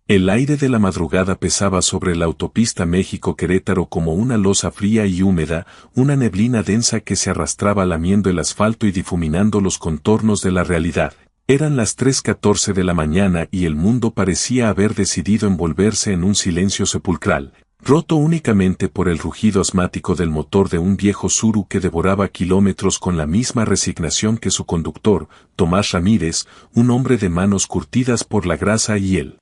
El aire de la madrugada pesaba sobre la autopista México-Querétaro como una losa fría y húmeda, una neblina densa que se arrastraba lamiendo el asfalto y difuminando los contornos de la realidad. Eran las 3:14 de la mañana y el mundo parecía haber decidido envolverse en un silencio sepulcral, roto únicamente por el rugido asmático del motor de un viejo Tsuru que devoraba kilómetros con la misma resignación que su conductor, Tomás Ramírez, un hombre de manos curtidas por la grasa y el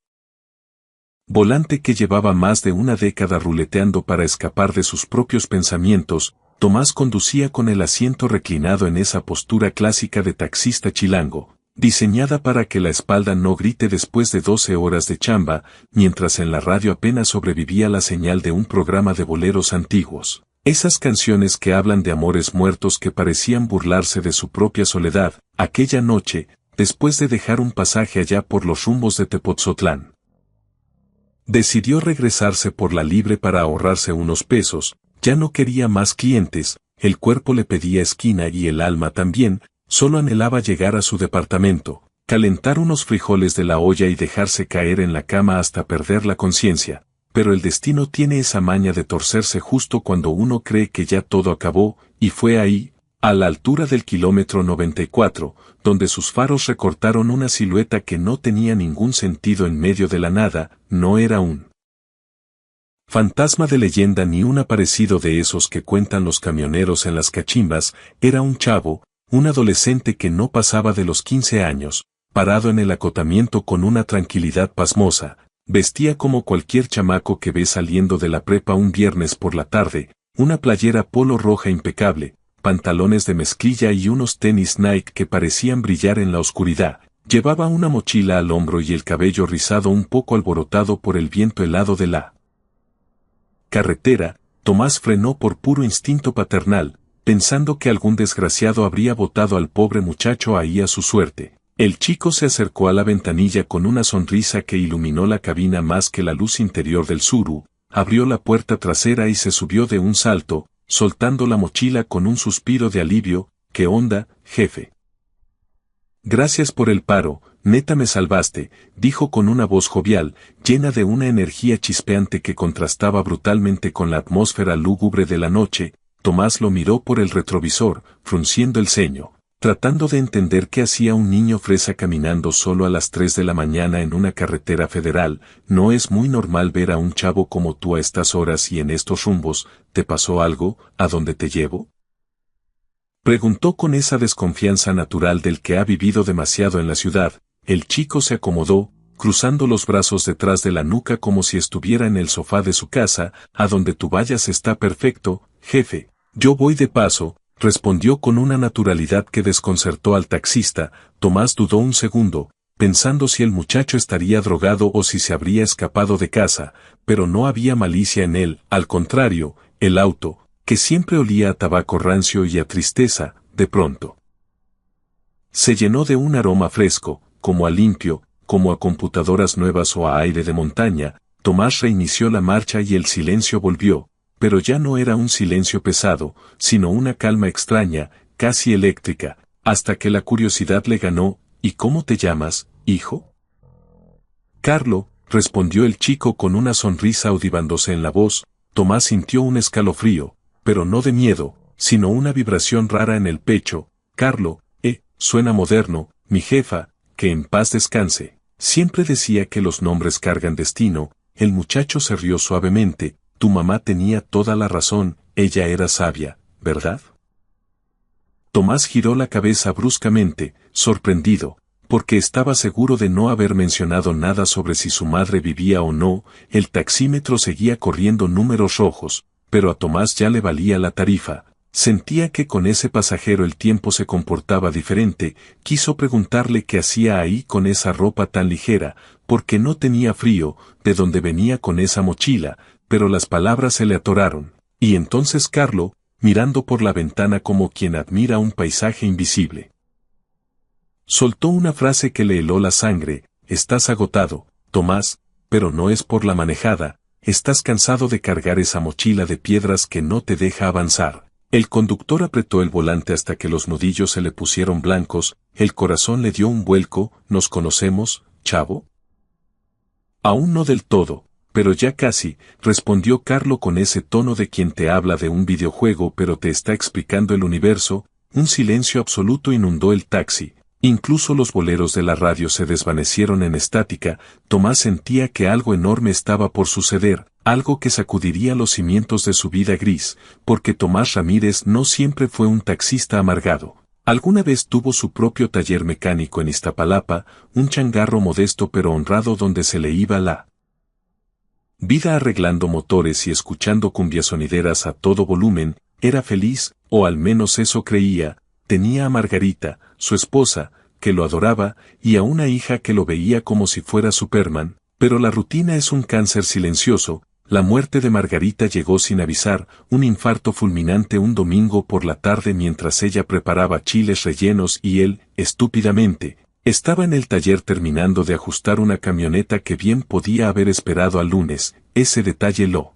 volante que llevaba más de una década ruleteando para escapar de sus propios pensamientos. Tomás conducía con el asiento reclinado en esa postura clásica de taxista chilango, diseñada para que la espalda no grite después de 12 horas de chamba, mientras en la radio apenas sobrevivía la señal de un programa de boleros antiguos. Esas canciones que hablan de amores muertos que parecían burlarse de su propia soledad, aquella noche, después de dejar un pasaje allá por los rumbos de Tepotzotlán. Decidió regresarse por la libre para ahorrarse unos pesos, ya no quería más clientes, el cuerpo le pedía esquina y el alma también, solo anhelaba llegar a su departamento, calentar unos frijoles de la olla y dejarse caer en la cama hasta perder la conciencia, pero el destino tiene esa maña de torcerse justo cuando uno cree que ya todo acabó, y fue ahí, a la altura del kilómetro 94, donde sus faros recortaron una silueta que no tenía ningún sentido en medio de la nada. No era un fantasma de leyenda ni un aparecido de esos que cuentan los camioneros en las cachimbas, era un chavo, un adolescente que no pasaba de los 15 años, parado en el acotamiento con una tranquilidad pasmosa, vestía como cualquier chamaco que ve saliendo de la prepa un viernes por la tarde, una playera polo roja impecable, pantalones de mezclilla y unos tenis Nike que parecían brillar en la oscuridad. Llevaba una mochila al hombro y el cabello rizado un poco alborotado por el viento helado de la carretera. Tomás frenó por puro instinto paternal, pensando que algún desgraciado habría botado al pobre muchacho ahí a su suerte. El chico se acercó a la ventanilla con una sonrisa que iluminó la cabina más que la luz interior del Tsuru, abrió la puerta trasera y se subió de un salto, soltando la mochila con un suspiro de alivio. ¿Qué onda, jefe? Gracias por el paro, neta me salvaste, dijo con una voz jovial, llena de una energía chispeante que contrastaba brutalmente con la atmósfera lúgubre de la noche. Tomás lo miró por el retrovisor, frunciendo el ceño, tratando de entender qué hacía un niño fresa caminando solo a las 3 de la mañana en una carretera federal. No es muy normal ver a un chavo como tú a estas horas y en estos rumbos. ¿Te pasó algo? ¿A dónde te llevo?, preguntó con esa desconfianza natural del que ha vivido demasiado en la ciudad. El chico se acomodó, cruzando los brazos detrás de la nuca como si estuviera en el sofá de su casa. A donde tú vayas está perfecto, jefe. Yo voy de paso, respondió con una naturalidad que desconcertó al taxista. Tomás dudó un segundo, pensando si el muchacho estaría drogado o si se habría escapado de casa, pero no había malicia en él. Al contrario, el auto, que siempre olía a tabaco rancio y a tristeza, de pronto se llenó de un aroma fresco, como a limpio, como a computadoras nuevas o a aire de montaña. Tomás reinició la marcha y el silencio volvió, pero ya no era un silencio pesado, sino una calma extraña, casi eléctrica, hasta que la curiosidad le ganó. ¿Y cómo te llamas, hijo? Carlo, respondió el chico con una sonrisa avivándose en la voz. Tomás sintió un escalofrío, pero no de miedo, sino una vibración rara en el pecho. Carlo, suena moderno, mi jefa, que en paz descanse, siempre decía que los nombres cargan destino. El muchacho se rió suavemente. Tu mamá tenía toda la razón, ella era sabia, ¿verdad? Tomás giró la cabeza bruscamente, sorprendido, porque estaba seguro de no haber mencionado nada sobre si su madre vivía o no. El taxímetro seguía corriendo números rojos, pero a Tomás ya le valía la tarifa. Sentía que con ese pasajero el tiempo se comportaba diferente. Quiso preguntarle qué hacía ahí con esa ropa tan ligera, porque no tenía frío, de dónde venía con esa mochila, pero las palabras se le atoraron. Y entonces Carlo, mirando por la ventana como quien admira un paisaje invisible, soltó una frase que le heló la sangre. Estás agotado, Tomás, pero no es por la manejada, estás cansado de cargar esa mochila de piedras que no te deja avanzar. El conductor apretó el volante hasta que los nudillos se le pusieron blancos. El corazón le dio un vuelco. ¿Nos conocemos, chavo? Aún no del todo, pero ya casi, respondió Carlo con ese tono de quien te habla de un videojuego pero te está explicando el universo. Un silencio absoluto inundó el taxi. Incluso los boleros de la radio se desvanecieron en estática. Tomás sentía que algo enorme estaba por suceder, algo que sacudiría los cimientos de su vida gris, porque Tomás Ramírez no siempre fue un taxista amargado. Alguna vez tuvo su propio taller mecánico en Iztapalapa, un changarro modesto pero honrado donde se le iba la vida arreglando motores y escuchando cumbiasonideras a todo volumen. Era feliz, o al menos eso creía. Tenía a Margarita, su esposa, que lo adoraba, y a una hija que lo veía como si fuera Superman, pero la rutina es un cáncer silencioso. La muerte de Margarita llegó sin avisar, un infarto fulminante un domingo por la tarde mientras ella preparaba chiles rellenos y él, estúpidamente, estaba en el taller terminando de ajustar una camioneta que bien podía haber esperado al lunes. Ese detalle lo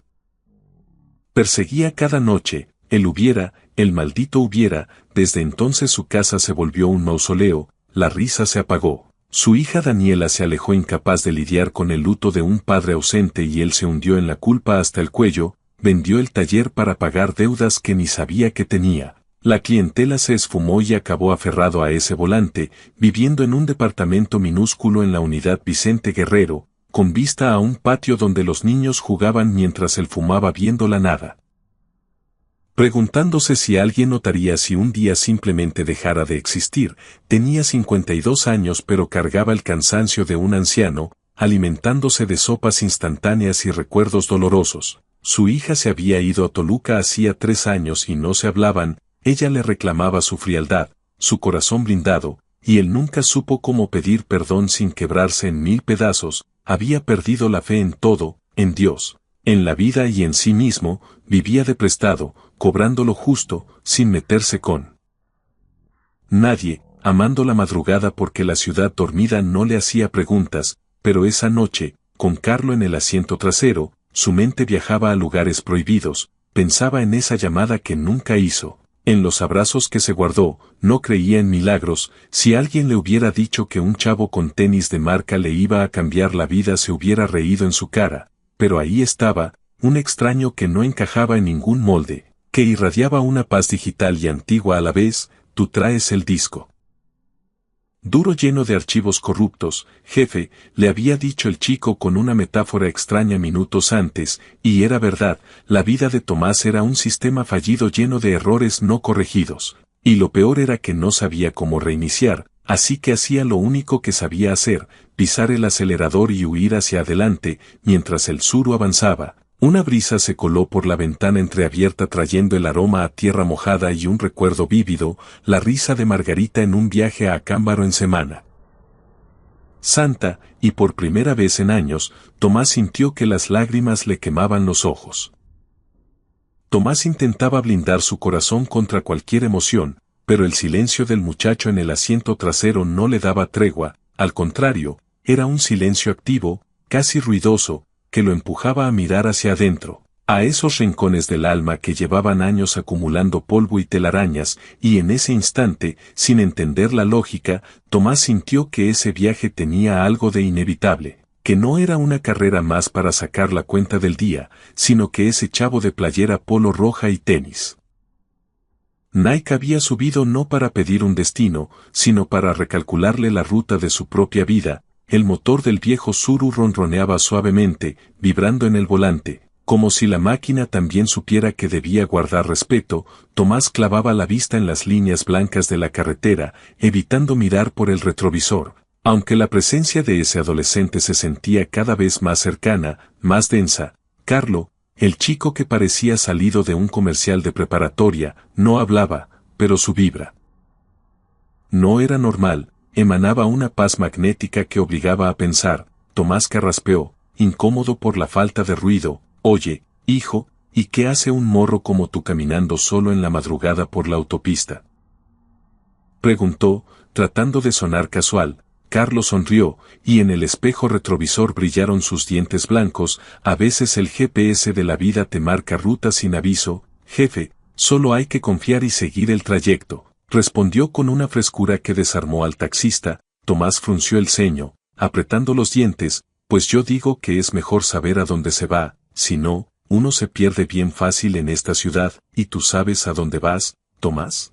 perseguía cada noche. El maldito hubiera. Desde entonces su casa se volvió un mausoleo. La risa se apagó. Su hija Daniela se alejó incapaz de lidiar con el luto de un padre ausente y él se hundió en la culpa hasta el cuello. Vendió el taller para pagar deudas que ni sabía que tenía. La clientela se esfumó y acabó aferrado a ese volante, viviendo en un departamento minúsculo en la unidad Vicente Guerrero, con vista a un patio donde los niños jugaban mientras él fumaba viendo la nada. Preguntándose si alguien notaría si un día simplemente dejara de existir. Tenía 52 años pero cargaba el cansancio de un anciano, alimentándose de sopas instantáneas y recuerdos dolorosos. Su hija se había ido a Toluca hacía 3 años y no se hablaban. Ella le reclamaba su frialdad, su corazón blindado, y él nunca supo cómo pedir perdón sin quebrarse en 1000 pedazos. Había perdido la fe en todo, en Dios, en la vida y en sí mismo. Vivía de prestado, cobrando lo justo, sin meterse con nadie, amando la madrugada porque la ciudad dormida no le hacía preguntas. Pero esa noche, con Carlo en el asiento trasero, su mente viajaba a lugares prohibidos. Pensaba en esa llamada que nunca hizo, en los abrazos que se guardó. No creía en milagros. Si alguien le hubiera dicho que un chavo con tenis de marca le iba a cambiar la vida, se hubiera reído en su cara. Pero ahí estaba, un extraño que no encajaba en ningún molde, que irradiaba una paz digital y antigua a la vez. Tú traes el disco duro lleno de archivos corruptos, jefe, le había dicho el chico con una metáfora extraña minutos antes, y era verdad. La vida de Tomás era un sistema fallido lleno de errores no corregidos, y lo peor era que no sabía cómo reiniciar, así que hacía lo único que sabía hacer, pisar el acelerador y huir hacia adelante. Mientras el suru avanzaba, una brisa se coló por la ventana entreabierta trayendo el aroma a tierra mojada y un recuerdo vívido, la risa de Margarita en un viaje a Acámbaro en Semana Santa, y por primera vez en años, Tomás sintió que las lágrimas le quemaban los ojos. Tomás intentaba blindar su corazón contra cualquier emoción, pero el silencio del muchacho en el asiento trasero no le daba tregua. Al contrario, era un silencio activo, casi ruidoso, que lo empujaba a mirar hacia adentro, a esos rincones del alma que llevaban años acumulando polvo y telarañas. Y en ese instante, sin entender la lógica, Tomás sintió que ese viaje tenía algo de inevitable, que no era una carrera más para sacar la cuenta del día, sino que ese chavo de playera polo roja y tenis Nike había subido no para pedir un destino, sino para recalcularle la ruta de su propia vida. El motor del viejo Suru ronroneaba suavemente, vibrando en el volante, como si la máquina también supiera que debía guardar respeto. Tomás clavaba la vista en las líneas blancas de la carretera, evitando mirar por el retrovisor, aunque la presencia de ese adolescente se sentía cada vez más cercana, más densa. Carlo, el chico que parecía salido de un comercial de preparatoria, no hablaba, pero su vibra no era normal. Emanaba una paz magnética que obligaba a pensar. Tomás carraspeó, incómodo por la falta de ruido. Oye, hijo, ¿y qué hace un morro como tú caminando solo en la madrugada por la autopista?, preguntó, tratando de sonar casual. Carlos sonrió, y en el espejo retrovisor brillaron sus dientes blancos. A veces el GPS de la vida te marca rutas sin aviso, jefe, solo hay que confiar y seguir el trayecto, respondió con una frescura que desarmó al taxista. Tomás frunció el ceño, apretando los dientes. pues yo digo que es mejor saber a dónde se va, si no, uno se pierde bien fácil en esta ciudad, ¿y tú sabes a dónde vas, Tomás?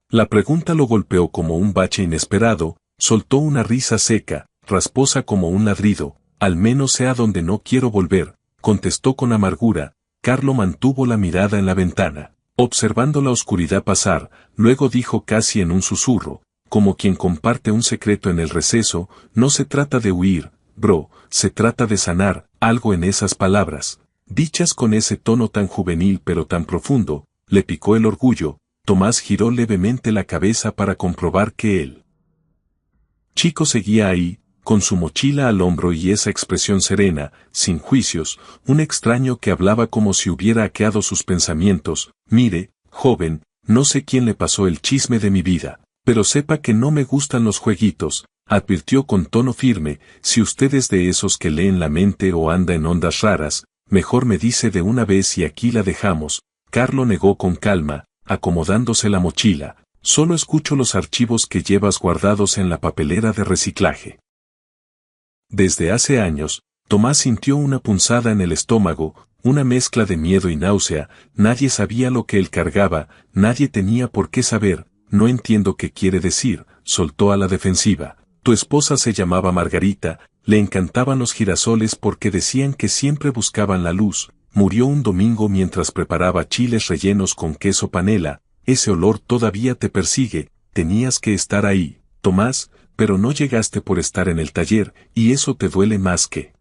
La pregunta lo golpeó como un bache inesperado, soltó una risa seca, rasposa como un ladrido. Al menos sé a donde no quiero volver, contestó con amargura. Carlo mantuvo la mirada en la ventana, observando la oscuridad pasar, luego dijo casi en un susurro, como quien comparte un secreto en el receso, no se trata de huir, bro, se trata de sanar, algo en esas palabras, dichas con ese tono tan juvenil pero tan profundo, le picó el orgullo. Tomás giró levemente la cabeza para comprobar que el chico seguía ahí, con su mochila al hombro y esa expresión serena, sin juicios, un extraño que hablaba como si hubiera hackeado sus pensamientos. Mire, joven, no sé quién le pasó el chisme de mi vida, pero sepa que no me gustan los jueguitos, advirtió con tono firme. Si usted es de esos que leen la mente o anda en ondas raras, mejor me dice de una vez y aquí la dejamos. Carlo negó con calma, acomodándose la mochila. Solo escucho los archivos que llevas guardados en la papelera de reciclaje. Desde hace años, Tomás sintió una punzada en el estómago, una mezcla de miedo y náusea. Nadie sabía lo que él cargaba, nadie tenía por qué saber. No entiendo qué quiere decir, soltó a la defensiva. Tu esposa se llamaba Margarita, le encantaban los girasoles porque decían que siempre buscaban la luz. Murió un domingo mientras preparaba chiles rellenos con queso panela. Ese olor todavía te persigue, tenías que estar ahí, Tomás, pero no llegaste por estar en el taller, y eso te duele más que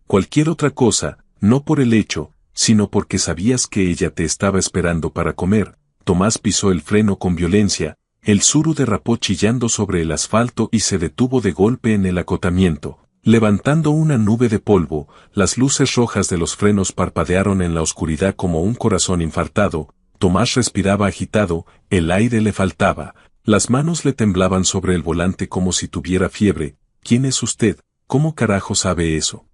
cualquier otra cosa, no por el hecho, sino porque sabías que ella te estaba esperando para comer. Tomás pisó el freno con violencia, el Tsuru derrapó chillando sobre el asfalto y se detuvo de golpe en el acotamiento. Levantando una nube de polvo, las luces rojas de los frenos parpadearon en la oscuridad como un corazón infartado. Tomás respiraba agitado, el aire le faltaba, las manos le temblaban sobre el volante como si tuviera fiebre. ¿Quién es usted? ¿Cómo carajo sabe eso?,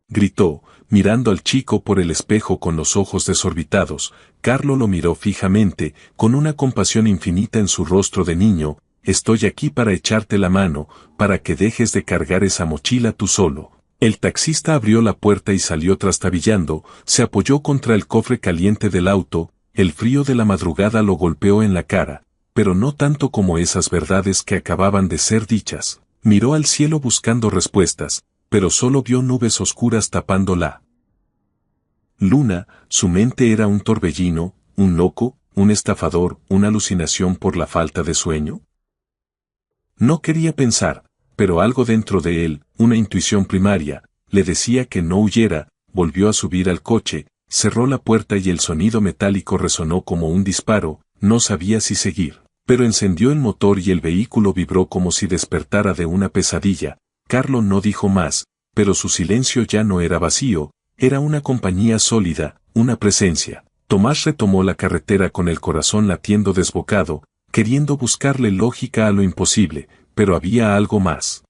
gritó, mirando al chico por el espejo con los ojos desorbitados. Carlo lo miró fijamente, con una compasión infinita en su rostro de niño. Estoy aquí para echarte la mano, para que dejes de cargar esa mochila tú solo. El taxista abrió la puerta y salió trastabillando, se apoyó contra el cofre caliente del auto. El frío de la madrugada lo golpeó en la cara, pero no tanto como esas verdades que acababan de ser dichas. Miró al cielo buscando respuestas, pero solo vio nubes oscuras tapando la luna. Su mente era un torbellino, un loco, un estafador, una alucinación por la falta de sueño. No quería pensar, pero algo dentro de él, una intuición primaria, le decía que no huyera. Volvió a subir al coche, cerró la puerta y el sonido metálico resonó como un disparo. No sabía si seguir, pero encendió el motor y el vehículo vibró como si despertara de una pesadilla. Carlo no dijo más, pero su silencio ya no era vacío, era una compañía sólida, una presencia. Tomás retomó la carretera con el corazón latiendo desbocado, queriendo buscarle lógica a lo imposible, pero había algo más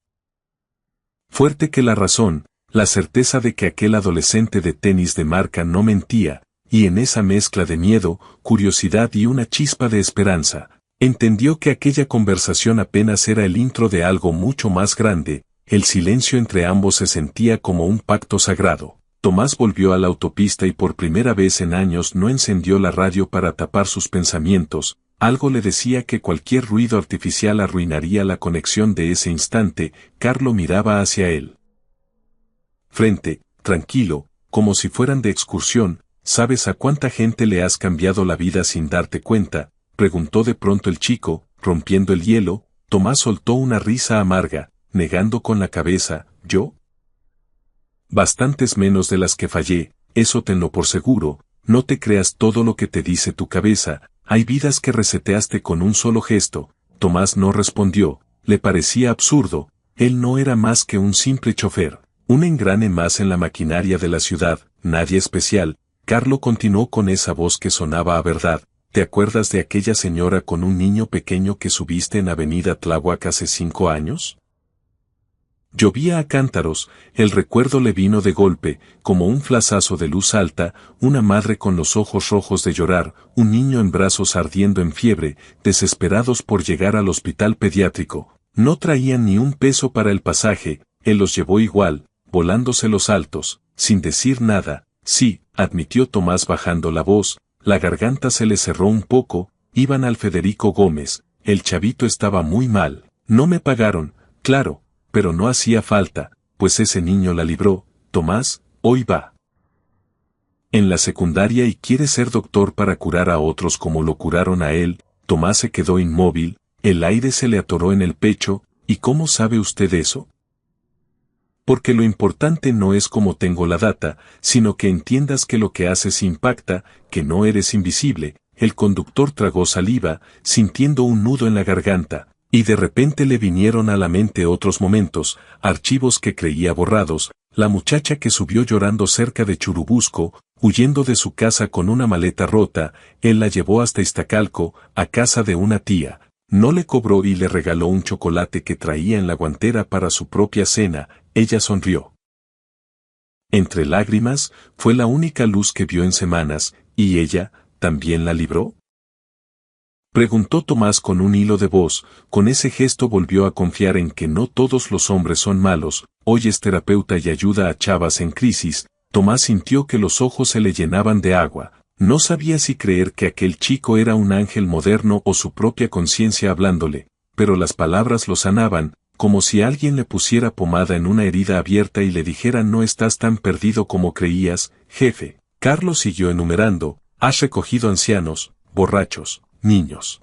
fuerte que la razón, la certeza de que aquel adolescente de tenis de marca no mentía, y en esa mezcla de miedo, curiosidad y una chispa de esperanza, entendió que aquella conversación apenas era el intro de algo mucho más grande. El silencio entre ambos se sentía como un pacto sagrado. Tomás volvió a la autopista y por primera vez en años no encendió la radio para tapar sus pensamientos. Algo le decía que cualquier ruido artificial arruinaría la conexión de ese instante. Carlo miraba hacia él frente, tranquilo, como si fueran de excursión. ¿Sabes a cuánta gente le has cambiado la vida sin darte cuenta?, preguntó de pronto el chico, rompiendo el hielo. Tomás soltó una risa amarga, negando con la cabeza. ¿Yo? Bastantes menos de las que fallé, eso tenlo por seguro. No te creas todo lo que te dice tu cabeza, hay vidas que reseteaste con un solo gesto. Tomás no respondió, le parecía absurdo, él no era más que un simple chofer, un engrane más en la maquinaria de la ciudad, nadie especial. Carlo continuó con esa voz que sonaba a verdad. ¿Te acuerdas de aquella señora con un niño pequeño que subiste en Avenida Tláhuac hace 5 años? Llovía a cántaros, el recuerdo le vino de golpe, como un flashazo de luz alta, una madre con los ojos rojos de llorar, un niño en brazos ardiendo en fiebre, desesperados por llegar al hospital pediátrico. No traían ni un peso para el pasaje, él los llevó igual, volándose los altos, sin decir nada. Sí, admitió Tomás bajando la voz, la garganta se le cerró un poco. Iban al Federico Gómez, el chavito estaba muy mal. No me pagaron, claro, pero no hacía falta, pues ese niño la libró. Tomás, hoy va en la secundaria y quiere ser doctor para curar a otros como lo curaron a él. Tomás se quedó inmóvil, el aire se le atoró en el pecho. ¿Y cómo sabe usted eso? Porque lo importante no es cómo tengo la data, sino que entiendas que lo que haces impacta, que no eres invisible. El conductor tragó saliva, sintiendo un nudo en la garganta, y de repente le vinieron a la mente otros momentos, archivos que creía borrados, la muchacha que subió llorando cerca de Churubusco, huyendo de su casa con una maleta rota. Él la llevó hasta Iztacalco, a casa de una tía. No le cobró y le regaló un chocolate que traía en la guantera para su propia cena. Ella sonrió. Entre lágrimas, fue la única luz que vio en semanas. ¿Y ella, también la libró? Preguntó Tomás con un hilo de voz. Con ese gesto volvió a confiar en que no todos los hombres son malos. Hoy es terapeuta y ayuda a chavas en crisis. Tomás sintió que los ojos se le llenaban de agua. No sabía si creer que aquel chico era un ángel moderno o su propia conciencia hablándole, pero las palabras lo sanaban, como si alguien le pusiera pomada en una herida abierta y le dijera: no estás tan perdido como creías, jefe. Carlos siguió enumerando: has recogido ancianos, borrachos, niños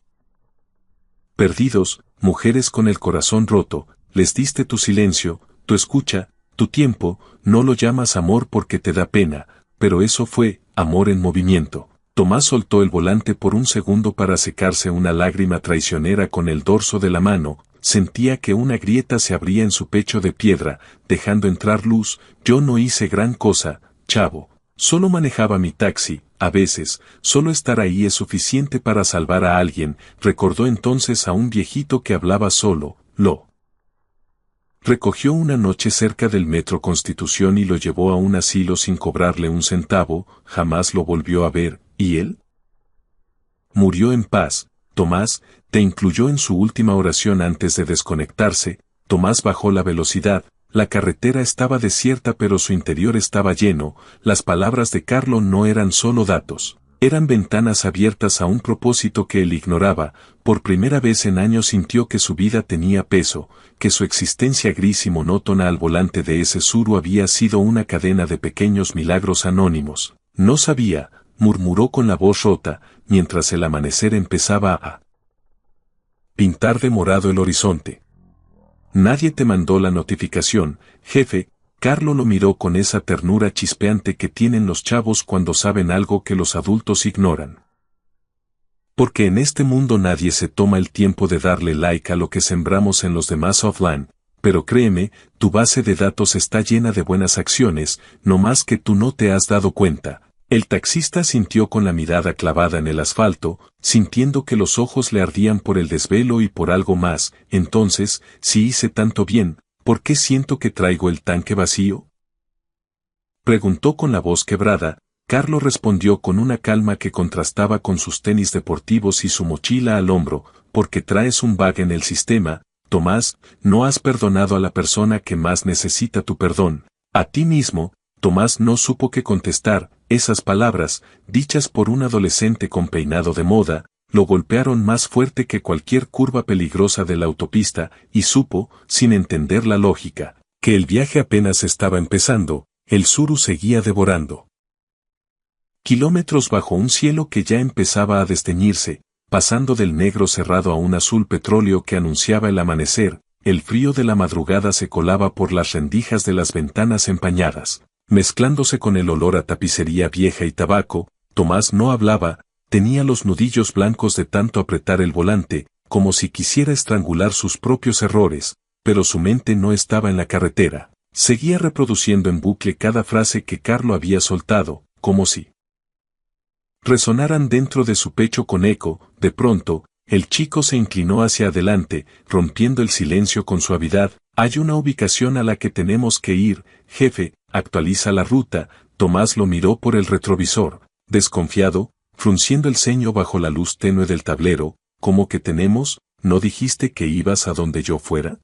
perdidos, mujeres con el corazón roto, les diste tu silencio, tu escucha, tu tiempo. No lo llamas amor porque te da pena, pero eso fue amor en movimiento. Tomás soltó el volante por un segundo para secarse una lágrima traicionera con el dorso de la mano. Sentía que una grieta se abría en su pecho de piedra, dejando entrar luz. Yo no hice gran cosa, chavo. Solo manejaba mi taxi. A veces, solo estar ahí es suficiente para salvar a alguien. Recordó entonces a un viejito que hablaba solo. Lo recogió una noche cerca del Metro Constitución y lo llevó a un asilo sin cobrarle un centavo. Jamás lo volvió a ver. ¿Y él? Murió en paz. Tomás, te incluyó en su última oración antes de desconectarse. Tomás bajó la velocidad. La carretera estaba desierta pero su interior estaba lleno. Las palabras de Carlo no eran solo datos. Eran ventanas abiertas a un propósito que él ignoraba. Por primera vez en años sintió que su vida tenía peso, que su existencia gris y monótona al volante de ese Tsuru había sido una cadena de pequeños milagros anónimos. No sabía, murmuró con la voz rota, mientras el amanecer empezaba a pintar de morado el horizonte. Nadie te mandó la notificación, jefe. Carlo lo miró con esa ternura chispeante que tienen los chavos cuando saben algo que los adultos ignoran. Porque en este mundo nadie se toma el tiempo de darle like a lo que sembramos en los demás offline, pero créeme, tu base de datos está llena de buenas acciones, no más que tú no te has dado cuenta. El taxista sintió con la mirada clavada en el asfalto, sintiendo que los ojos le ardían por el desvelo y por algo más. Entonces, si hice tanto bien, ¿por qué siento que traigo el tanque vacío? Preguntó con la voz quebrada. Carlo respondió con una calma que contrastaba con sus tenis deportivos y su mochila al hombro: porque traes un bug en el sistema, Tomás. No has perdonado a la persona que más necesita tu perdón, a ti mismo. Tomás no supo qué contestar. Esas palabras, dichas por un adolescente con peinado de moda, lo golpearon más fuerte que cualquier curva peligrosa de la autopista, y supo, sin entender la lógica, que el viaje apenas estaba empezando. El Tsuru seguía devorando kilómetros bajo un cielo que ya empezaba a desteñirse, pasando del negro cerrado a un azul petróleo que anunciaba el amanecer. El frío de la madrugada se colaba por las rendijas de las ventanas empañadas, mezclándose con el olor a tapicería vieja y tabaco. Tomás no hablaba, tenía los nudillos blancos de tanto apretar el volante, como si quisiera estrangular sus propios errores, pero su mente no estaba en la carretera. Seguía reproduciendo en bucle cada frase que Carlo había soltado, como si resonaran dentro de su pecho con eco. De pronto, el chico se inclinó hacia adelante, rompiendo el silencio con suavidad. Hay una ubicación a la que tenemos que ir, jefe, actualiza la ruta. Tomás lo miró por el retrovisor, desconfiado, frunciendo el ceño bajo la luz tenue del tablero. ¿Cómo que tenemos? ¿no dijiste que ibas a donde yo fuera?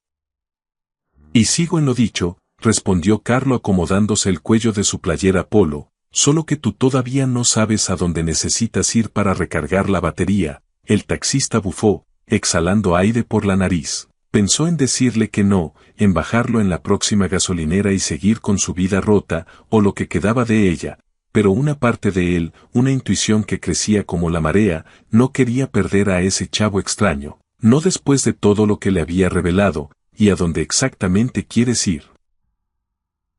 Y sigo en lo dicho, respondió Carlo acomodándose el cuello de su playera polo, solo que tú todavía no sabes a dónde necesitas ir para recargar la batería. El taxista bufó, exhalando aire por la nariz. Pensó en decirle que no, en bajarlo en la próxima gasolinera y seguir con su vida rota, o lo que quedaba de ella, pero una parte de él, una intuición que crecía como la marea, no quería perder a ese chavo extraño, no después de todo lo que le había revelado, y a dónde exactamente quieres ir.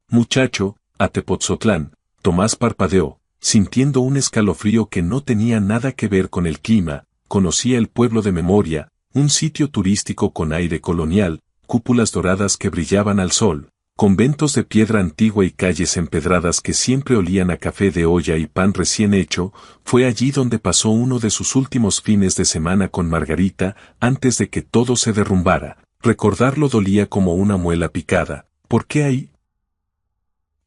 Muchacho, a Tepotzotlán, Tomás parpadeó, sintiendo un escalofrío que no tenía nada que ver con el clima. Conocía el pueblo de memoria, un sitio turístico con aire colonial, cúpulas doradas que brillaban al sol, conventos de piedra antigua y calles empedradas que siempre olían a café de olla y pan recién hecho. Fue allí donde pasó uno de sus últimos fines de semana con Margarita, antes de que todo se derrumbara. Recordarlo dolía como una muela picada. ¿Por qué ahí?,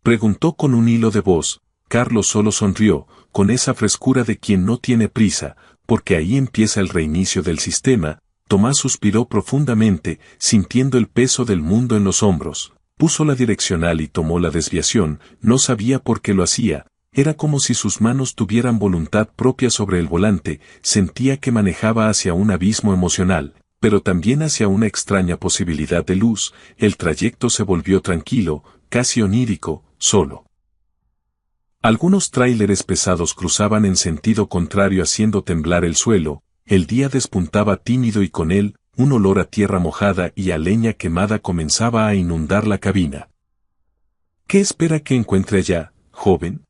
preguntó con un hilo de voz. Carlos solo sonrió, con esa frescura de quien no tiene prisa, porque ahí empieza el reinicio del sistema. Tomás suspiró profundamente, sintiendo el peso del mundo en los hombros. Puso la direccional y tomó la desviación, no sabía por qué lo hacía, era como si sus manos tuvieran voluntad propia sobre el volante, sentía que manejaba hacia un abismo emocional, pero también hacia una extraña posibilidad de luz. El trayecto se volvió tranquilo, casi onírico, solo. Algunos tráileres pesados cruzaban en sentido contrario haciendo temblar el suelo. El día despuntaba tímido y con él, un olor a tierra mojada y a leña quemada comenzaba a inundar la cabina. ¿Qué espera que encuentre allá, joven?,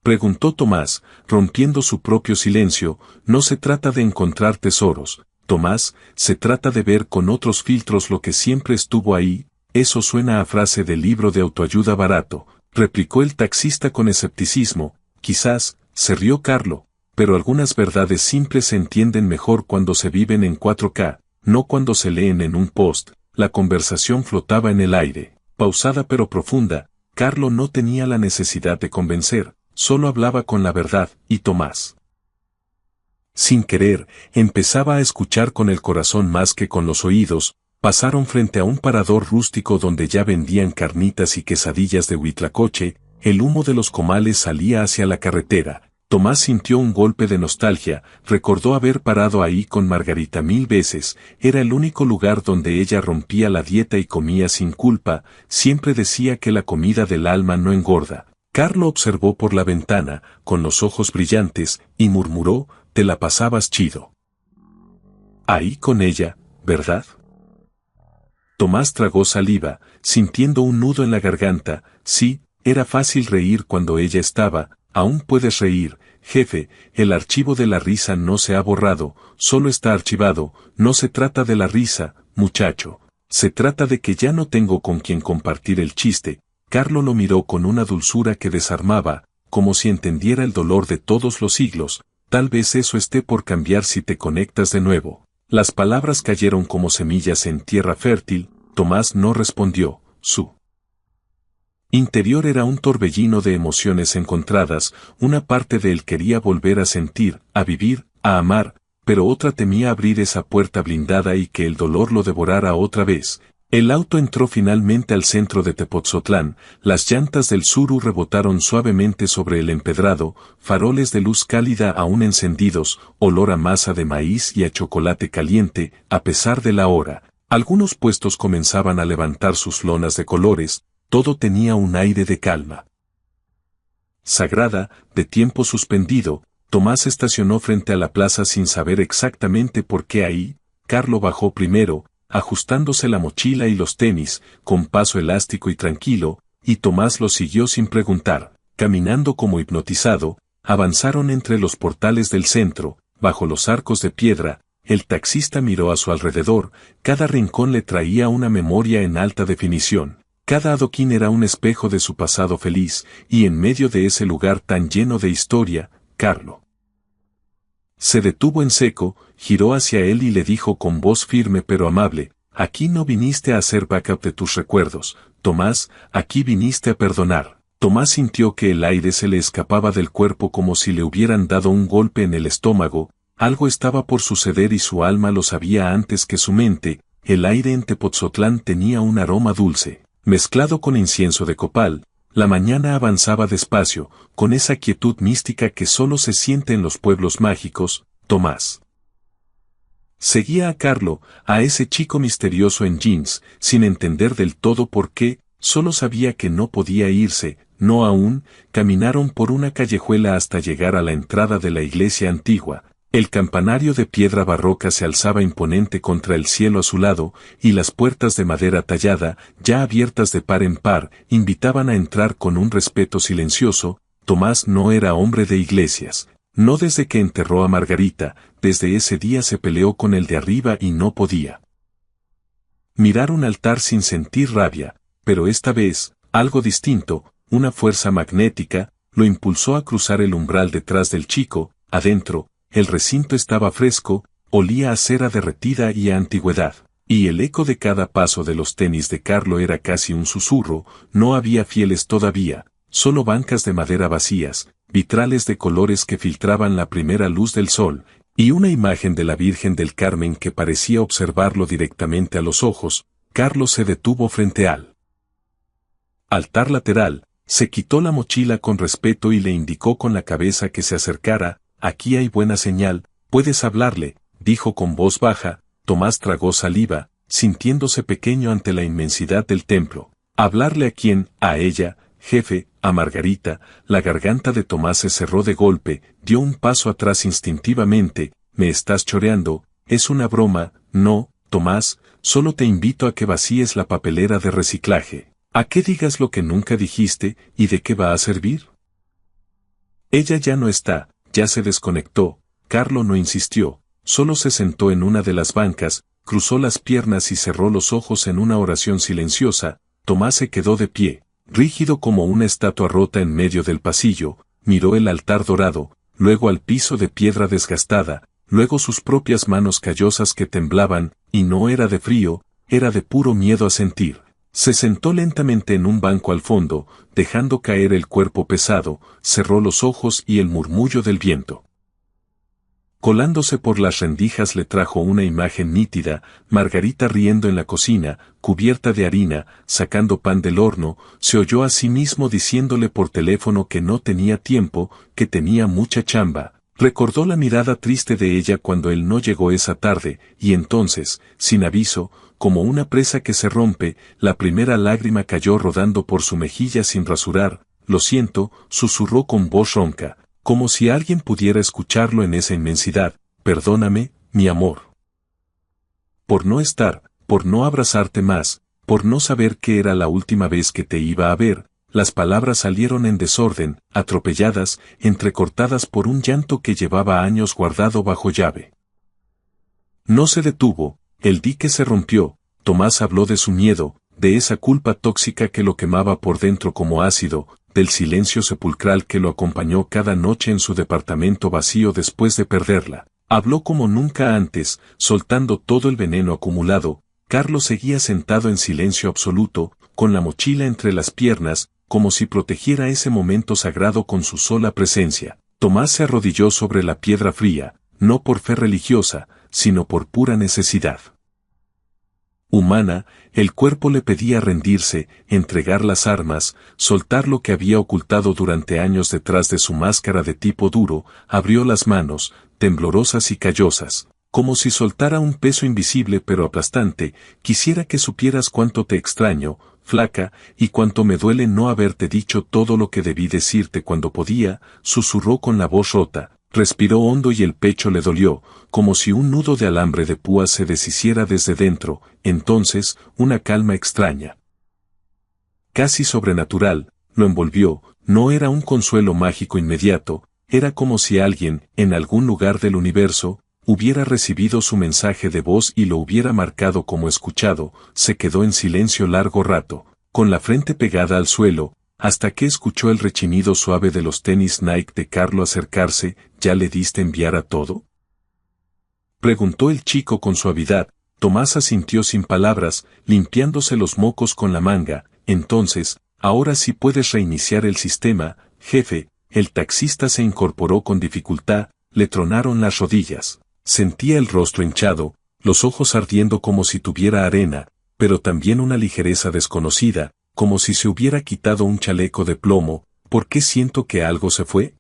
preguntó Tomás, rompiendo su propio silencio. No se trata de encontrar tesoros, Tomás, se trata de ver con otros filtros lo que siempre estuvo ahí. Eso suena a frase de libro de autoayuda barato, replicó el taxista con escepticismo. Quizás, se rió Carlo, pero algunas verdades simples se entienden mejor cuando se viven en 4K, no cuando se leen en un post. La conversación flotaba en el aire, pausada pero profunda. Carlo no tenía la necesidad de convencer, solo hablaba con la verdad, y Tomás, sin querer, empezaba a escuchar con el corazón más que con los oídos. Pasaron frente a un parador rústico donde ya vendían carnitas y quesadillas de huitlacoche. El humo de los comales salía hacia la carretera. Tomás sintió un golpe de nostalgia, recordó haber parado ahí con Margarita 1000 veces, era el único lugar donde ella rompía la dieta y comía sin culpa. Siempre decía que la comida del alma no engorda. Carlo observó por la ventana, con los ojos brillantes, y murmuró, te la pasabas chido ahí con ella, ¿verdad? Tomás tragó saliva, sintiendo un nudo en la garganta. Sí, era fácil reír cuando ella estaba. Aún puedes reír, jefe, el archivo de la risa no se ha borrado, solo está archivado. No se trata de la risa, muchacho, se trata de que ya no tengo con quien compartir el chiste. Carlo lo miró con una dulzura que desarmaba, como si entendiera el dolor de todos los siglos. Tal vez eso esté por cambiar si te conectas de nuevo. Las palabras cayeron como semillas en tierra fértil. Tomás no respondió. Su interior era un torbellino de emociones encontradas. Una parte de él quería volver a sentir, a vivir, a amar, pero otra temía abrir esa puerta blindada y que el dolor lo devorara otra vez. El auto entró finalmente al centro de Tepotzotlán. Las llantas del Tsuru rebotaron suavemente sobre el empedrado, faroles de luz cálida aún encendidos, olor a masa de maíz y a chocolate caliente. A pesar de la hora, algunos puestos comenzaban a levantar sus lonas de colores. Todo tenía un aire de calma sagrada, de tiempo suspendido. Tomás estacionó frente a la plaza sin saber exactamente por qué ahí. Carlo bajó primero, ajustándose la mochila y los tenis, con paso elástico y tranquilo, y Tomás lo siguió sin preguntar. Caminando como hipnotizado, avanzaron entre los portales del centro, bajo los arcos de piedra. El taxista miró a su alrededor, cada rincón le traía una memoria en alta definición. Cada adoquín era un espejo de su pasado feliz, y en medio de ese lugar tan lleno de historia, Carlo se detuvo en seco, giró hacia él y le dijo con voz firme pero amable, aquí no viniste a hacer backup de tus recuerdos, Tomás, aquí viniste a perdonar. Tomás sintió que el aire se le escapaba del cuerpo como si le hubieran dado un golpe en el estómago. Algo estaba por suceder y su alma lo sabía antes que su mente. El aire en Tepotzotlán tenía un aroma dulce, mezclado con incienso de copal. La mañana avanzaba despacio, con esa quietud mística que solo se siente en los pueblos mágicos. Tomás seguía a Carlo, a ese chico misterioso en jeans, sin entender del todo por qué, solo sabía que no podía irse, no aún. Caminaron por una callejuela hasta llegar a la entrada de la iglesia antigua. El campanario de piedra barroca se alzaba imponente contra el cielo azulado, y las puertas de madera tallada, ya abiertas de par en par, invitaban a entrar con un respeto silencioso. Tomás no era hombre de iglesias. No desde que enterró a Margarita, desde ese día se peleó con el de arriba y no podía mirar un altar sin sentir rabia, pero esta vez, algo distinto, una fuerza magnética, lo impulsó a cruzar el umbral detrás del chico. Adentro, el recinto estaba fresco, olía a cera derretida y a antigüedad, y el eco de cada paso de los tenis de Carlo era casi un susurro. No había fieles todavía, solo bancas de madera vacías, vitrales de colores que filtraban la primera luz del sol, y una imagen de la Virgen del Carmen que parecía observarlo directamente a los ojos. Carlo se detuvo frente al altar lateral, se quitó la mochila con respeto y le indicó con la cabeza que se acercara. Aquí hay buena señal, puedes hablarle, dijo con voz baja. Tomás tragó saliva, sintiéndose pequeño ante la inmensidad del templo. ¿Hablarle a quién? A ella, jefe, a Margarita. La garganta de Tomás se cerró de golpe, dio un paso atrás instintivamente. ¿Me estás choreando? Es una broma. No, Tomás, solo te invito a que vacíes la papelera de reciclaje. A que digas lo que nunca dijiste. ¿Y de qué va a servir? Ella ya no está, ya se desconectó. Carlo no insistió, solo se sentó en una de las bancas, cruzó las piernas y cerró los ojos en una oración silenciosa. Tomás se quedó de pie, rígido como una estatua rota en medio del pasillo, miró el altar dorado, luego al piso de piedra desgastada, luego sus propias manos callosas que temblaban, y no era de frío, era de puro miedo a sentir. Se sentó lentamente en un banco al fondo, dejando caer el cuerpo pesado, cerró los ojos y el murmullo del viento colándose por las rendijas le trajo una imagen nítida. Margarita riendo en la cocina, cubierta de harina, sacando pan del horno. Se oyó a sí mismo diciéndole por teléfono que no tenía tiempo, que tenía mucha chamba. Recordó la mirada triste de ella cuando él no llegó esa tarde, y entonces, sin aviso, como una presa que se rompe, la primera lágrima cayó rodando por su mejilla sin rasurar. Lo siento, susurró con voz ronca, como si alguien pudiera escucharlo en esa inmensidad. Perdóname, mi amor. Por no estar, por no abrazarte más, por no saber que era la última vez que te iba a ver. Las palabras salieron en desorden, atropelladas, entrecortadas por un llanto que llevaba años guardado bajo llave. No se detuvo, el dique se rompió. Tomás habló de su miedo, de esa culpa tóxica que lo quemaba por dentro como ácido, del silencio sepulcral que lo acompañó cada noche en su departamento vacío después de perderla. Habló como nunca antes, soltando todo el veneno acumulado. Carlos seguía sentado en silencio absoluto, con la mochila entre las piernas, como si protegiera ese momento sagrado con su sola presencia. Tomás se arrodilló sobre la piedra fría, no por fe religiosa, sino por pura necesidad humana. El cuerpo le pedía rendirse, entregar las armas, soltar lo que había ocultado durante años detrás de su máscara de tipo duro. Abrió las manos, temblorosas y callosas, como si soltara un peso invisible pero aplastante. Quisiera que supieras cuánto te extraño, flaca, y cuánto me duele no haberte dicho todo lo que debí decirte cuando podía, susurró con la voz rota. Respiró hondo y el pecho le dolió, como si un nudo de alambre de púas se deshiciera desde dentro. Entonces, una calma extraña, casi sobrenatural, lo envolvió. No era un consuelo mágico inmediato, era como si alguien, en algún lugar del universo, hubiera recibido su mensaje de voz y lo hubiera marcado como escuchado. Se quedó en silencio largo rato, con la frente pegada al suelo, hasta que escuchó el rechinido suave de los tenis Nike de Carlo acercarse. ¿Ya le diste enviar a todo?, preguntó el chico con suavidad. Tomás asintió sin palabras, limpiándose los mocos con la manga. Entonces, ahora sí puedes reiniciar el sistema, jefe. El taxista se incorporó con dificultad, le tronaron las rodillas. Sentía el rostro hinchado, los ojos ardiendo como si tuviera arena, pero también una ligereza desconocida, como si se hubiera quitado un chaleco de plomo. ¿Por qué siento que algo se fue?,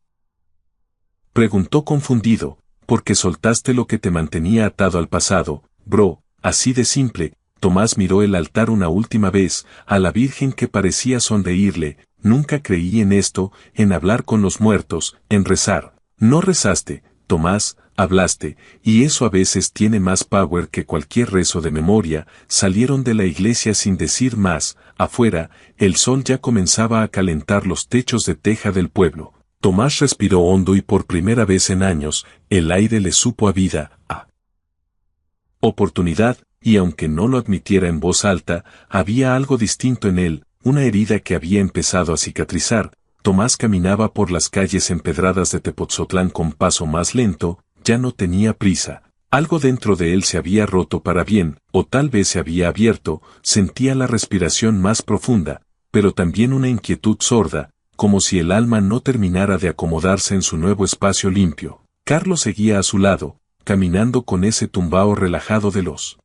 preguntó confundido. Porque soltaste lo que te mantenía atado al pasado, bro, así de simple. Tomás miró el altar una última vez, a la Virgen que parecía sonreírle. Nunca creí en esto, en hablar con los muertos, en rezar. No rezaste, Tomás, hablaste, y eso a veces tiene más power que cualquier rezo de memoria. Salieron de la iglesia sin decir más. Afuera, el sol ya comenzaba a calentar los techos de teja del pueblo. Tomás respiró hondo y por primera vez en años, el aire le supo a vida, a oportunidad, y aunque no lo admitiera en voz alta, había algo distinto en él, una herida que había empezado a cicatrizar. Tomás caminaba por las calles empedradas de Tepotzotlán con paso más lento, ya no tenía prisa. Algo dentro de él se había roto para bien, o tal vez se había abierto. Sentía la respiración más profunda, pero también una inquietud sorda, como si el alma no terminara de acomodarse en su nuevo espacio limpio. Carlos seguía a su lado, caminando con ese tumbao relajado de los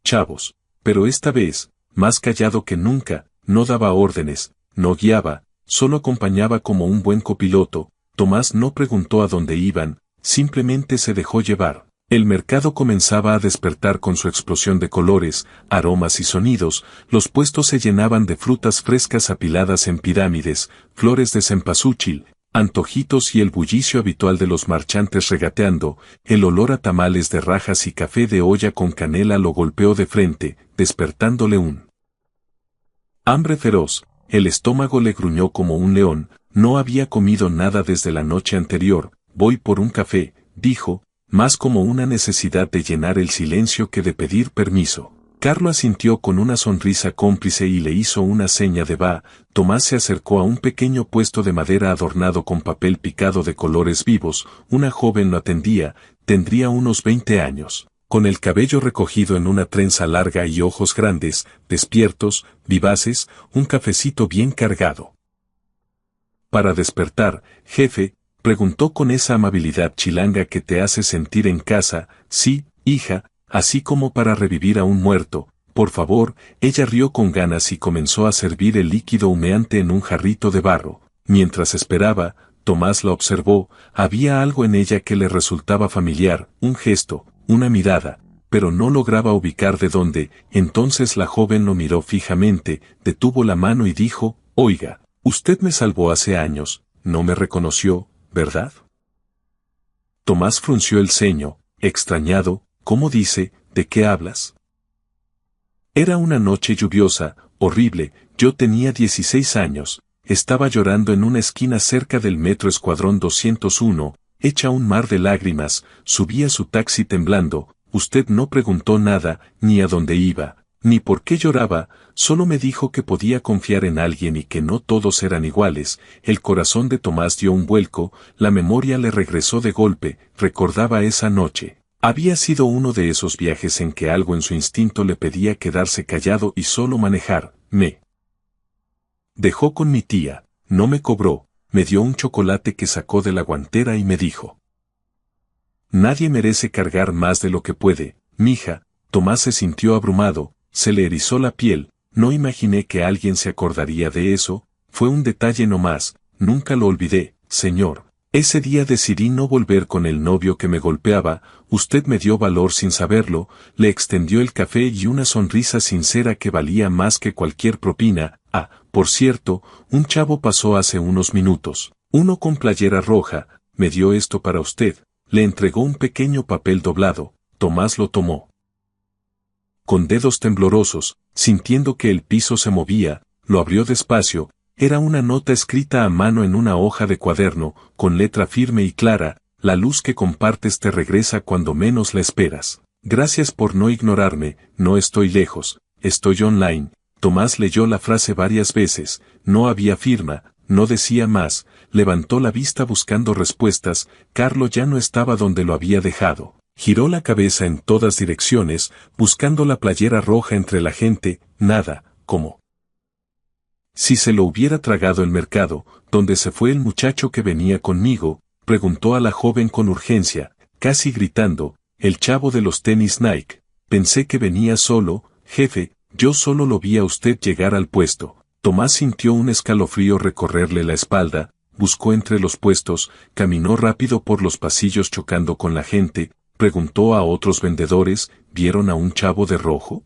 chavos, pero esta vez, más callado que nunca, no daba órdenes, no guiaba, solo acompañaba como un buen copiloto. Tomás no preguntó a dónde iban, simplemente se dejó llevar. El mercado comenzaba a despertar con su explosión de colores, aromas y sonidos. Los puestos se llenaban de frutas frescas apiladas en pirámides, flores de cempasúchil, antojitos y el bullicio habitual de los marchantes regateando. El olor a tamales de rajas y café de olla con canela lo golpeó de frente, despertándole un hambre feroz. El estómago le gruñó como un león. No había comido nada desde la noche anterior. Voy por un café, dijo, más como una necesidad de llenar el silencio que de pedir permiso. Carlos asintió con una sonrisa cómplice y le hizo una seña de va. Tomás se acercó a un pequeño puesto de madera adornado con papel picado de colores vivos. Una joven lo atendía, tendría unos 20 años, con el cabello recogido en una trenza larga y ojos grandes, despiertos, vivaces, un cafecito bien cargado. Para despertar, jefe, preguntó con esa amabilidad chilanga que te hace sentir en casa. Sí, hija, así como para revivir a un muerto. Por favor. Ella rió con ganas y comenzó a servir el líquido humeante en un jarrito de barro. Mientras esperaba, Tomás la observó. Había algo en ella que le resultaba familiar, un gesto, una mirada, pero no lograba ubicar de dónde. Entonces la joven lo miró fijamente, detuvo la mano y dijo, oiga, usted me salvó hace años, no me reconoció, ¿verdad? Tomás frunció el ceño, extrañado. ¿Cómo dice? ¿De qué hablas? Era una noche lluviosa, horrible. Yo tenía 16 años, estaba llorando en una esquina cerca del metro Escuadrón 201, hecha un mar de lágrimas. Subí a su taxi temblando. Usted no preguntó nada, ni a dónde iba, ni por qué lloraba, solo me dijo que podía confiar en alguien y que no todos eran iguales. El corazón de Tomás dio un vuelco, la memoria le regresó de golpe. Recordaba esa noche. Había sido uno de esos viajes en que algo en su instinto le pedía quedarse callado y solo manejar. Me dejó con mi tía, no me cobró, me dio un chocolate que sacó de la guantera y me dijo: nadie merece cargar más de lo que puede, mija. Tomás se sintió abrumado, se le erizó la piel. No imaginé que alguien se acordaría de eso. Fue un detalle nomás, nunca lo olvidé, señor. Ese día decidí no volver con el novio que me golpeaba. Usted me dio valor sin saberlo, le extendió el café y una sonrisa sincera que valía más que cualquier propina. Ah, por cierto, un chavo pasó hace unos minutos, uno con playera roja, me dio esto para usted. Le entregó un pequeño papel doblado. Tomás lo tomó con dedos temblorosos, sintiendo que el piso se movía, lo abrió despacio. Era una nota escrita a mano en una hoja de cuaderno, con letra firme y clara: la luz que compartes te regresa cuando menos la esperas. Gracias por no ignorarme, no estoy lejos, estoy online. Tomás leyó la frase varias veces, no había firma, no decía más, levantó la vista buscando respuestas. Carlos ya no estaba donde lo había dejado. Giró la cabeza en todas direcciones, buscando la playera roja entre la gente. Nada, como si se lo hubiera tragado el mercado. ¿Dónde se fue el muchacho que venía conmigo? preguntó a la joven con urgencia, casi gritando, el chavo de los tenis Nike. Pensé que venía solo, jefe, yo solo lo vi a usted llegar al puesto. Tomás sintió un escalofrío recorrerle la espalda, buscó entre los puestos, caminó rápido por los pasillos chocando con la gente, preguntó a otros vendedores, ¿vieron a un chavo de rojo?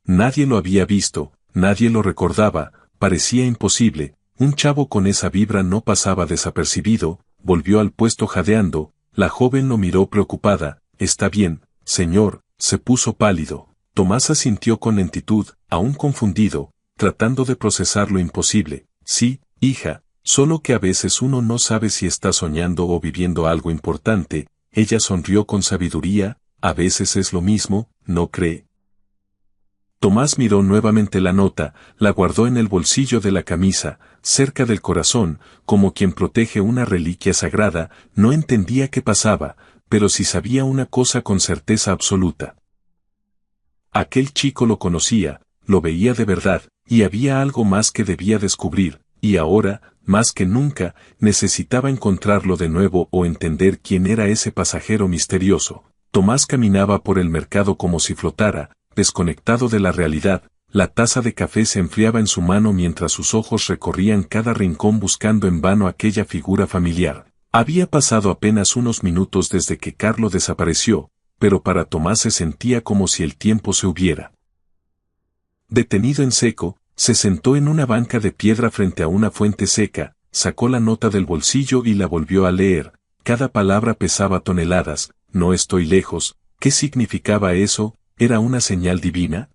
Nadie lo había visto, nadie lo recordaba, parecía imposible, un chavo con esa vibra no pasaba desapercibido, volvió al puesto jadeando, la joven lo miró preocupada, ¿está bien, señor? Se puso pálido. Tomás asintió con lentitud, aún confundido, tratando de procesar lo imposible. Sí, hija, solo que a veces uno no sabe si está soñando o viviendo algo importante. Ella sonrió con sabiduría, a veces es lo mismo, ¿no cree? Tomás miró nuevamente la nota, la guardó en el bolsillo de la camisa, cerca del corazón, como quien protege una reliquia sagrada, no entendía qué pasaba, pero sí sabía una cosa con certeza absoluta. Aquel chico lo conocía, lo veía de verdad, y había algo más que debía descubrir, y ahora, más que nunca, necesitaba encontrarlo de nuevo o entender quién era ese pasajero misterioso. Tomás caminaba por el mercado como si flotara, desconectado de la realidad, la taza de café se enfriaba en su mano mientras sus ojos recorrían cada rincón buscando en vano aquella figura familiar. Había pasado apenas unos minutos desde que Carlo desapareció, pero para Tomás se sentía como si el tiempo se hubiera detenido en seco. Se sentó en una banca de piedra frente a una fuente seca, sacó la nota del bolsillo y la volvió a leer. Cada palabra pesaba toneladas. No estoy lejos. ¿Qué significaba eso? ¿Era una señal divina?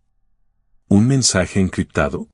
¿Un mensaje encriptado?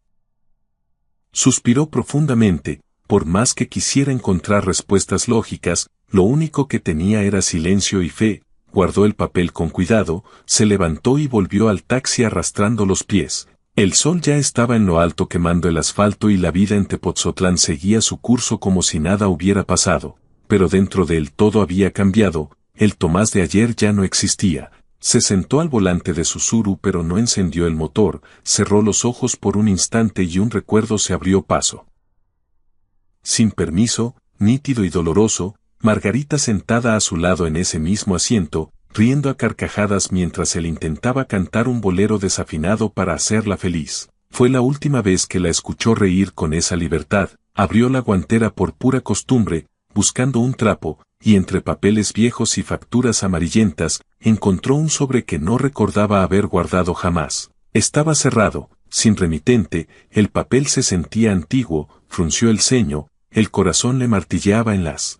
Suspiró profundamente. Por más que quisiera encontrar respuestas lógicas, lo único que tenía era silencio y fe. Guardó el papel con cuidado, se levantó y volvió al taxi arrastrando los pies. El sol ya estaba en lo alto quemando el asfalto y la vida en Tepotzotlán seguía su curso como si nada hubiera pasado, pero dentro de él todo había cambiado, el Tomás de ayer ya no existía. Se sentó al volante de su Tsuru pero no encendió el motor, cerró los ojos por un instante y un recuerdo se abrió paso. Sin permiso, nítido y doloroso, Margarita sentada a su lado en ese mismo asiento, riendo a carcajadas mientras él intentaba cantar un bolero desafinado para hacerla feliz. Fue la última vez que la escuchó reír con esa libertad. Abrió la guantera por pura costumbre, buscando un trapo, y entre papeles viejos y facturas amarillentas, encontró un sobre que no recordaba haber guardado jamás. Estaba cerrado, sin remitente, el papel se sentía antiguo, frunció el ceño, el corazón le martilleaba en las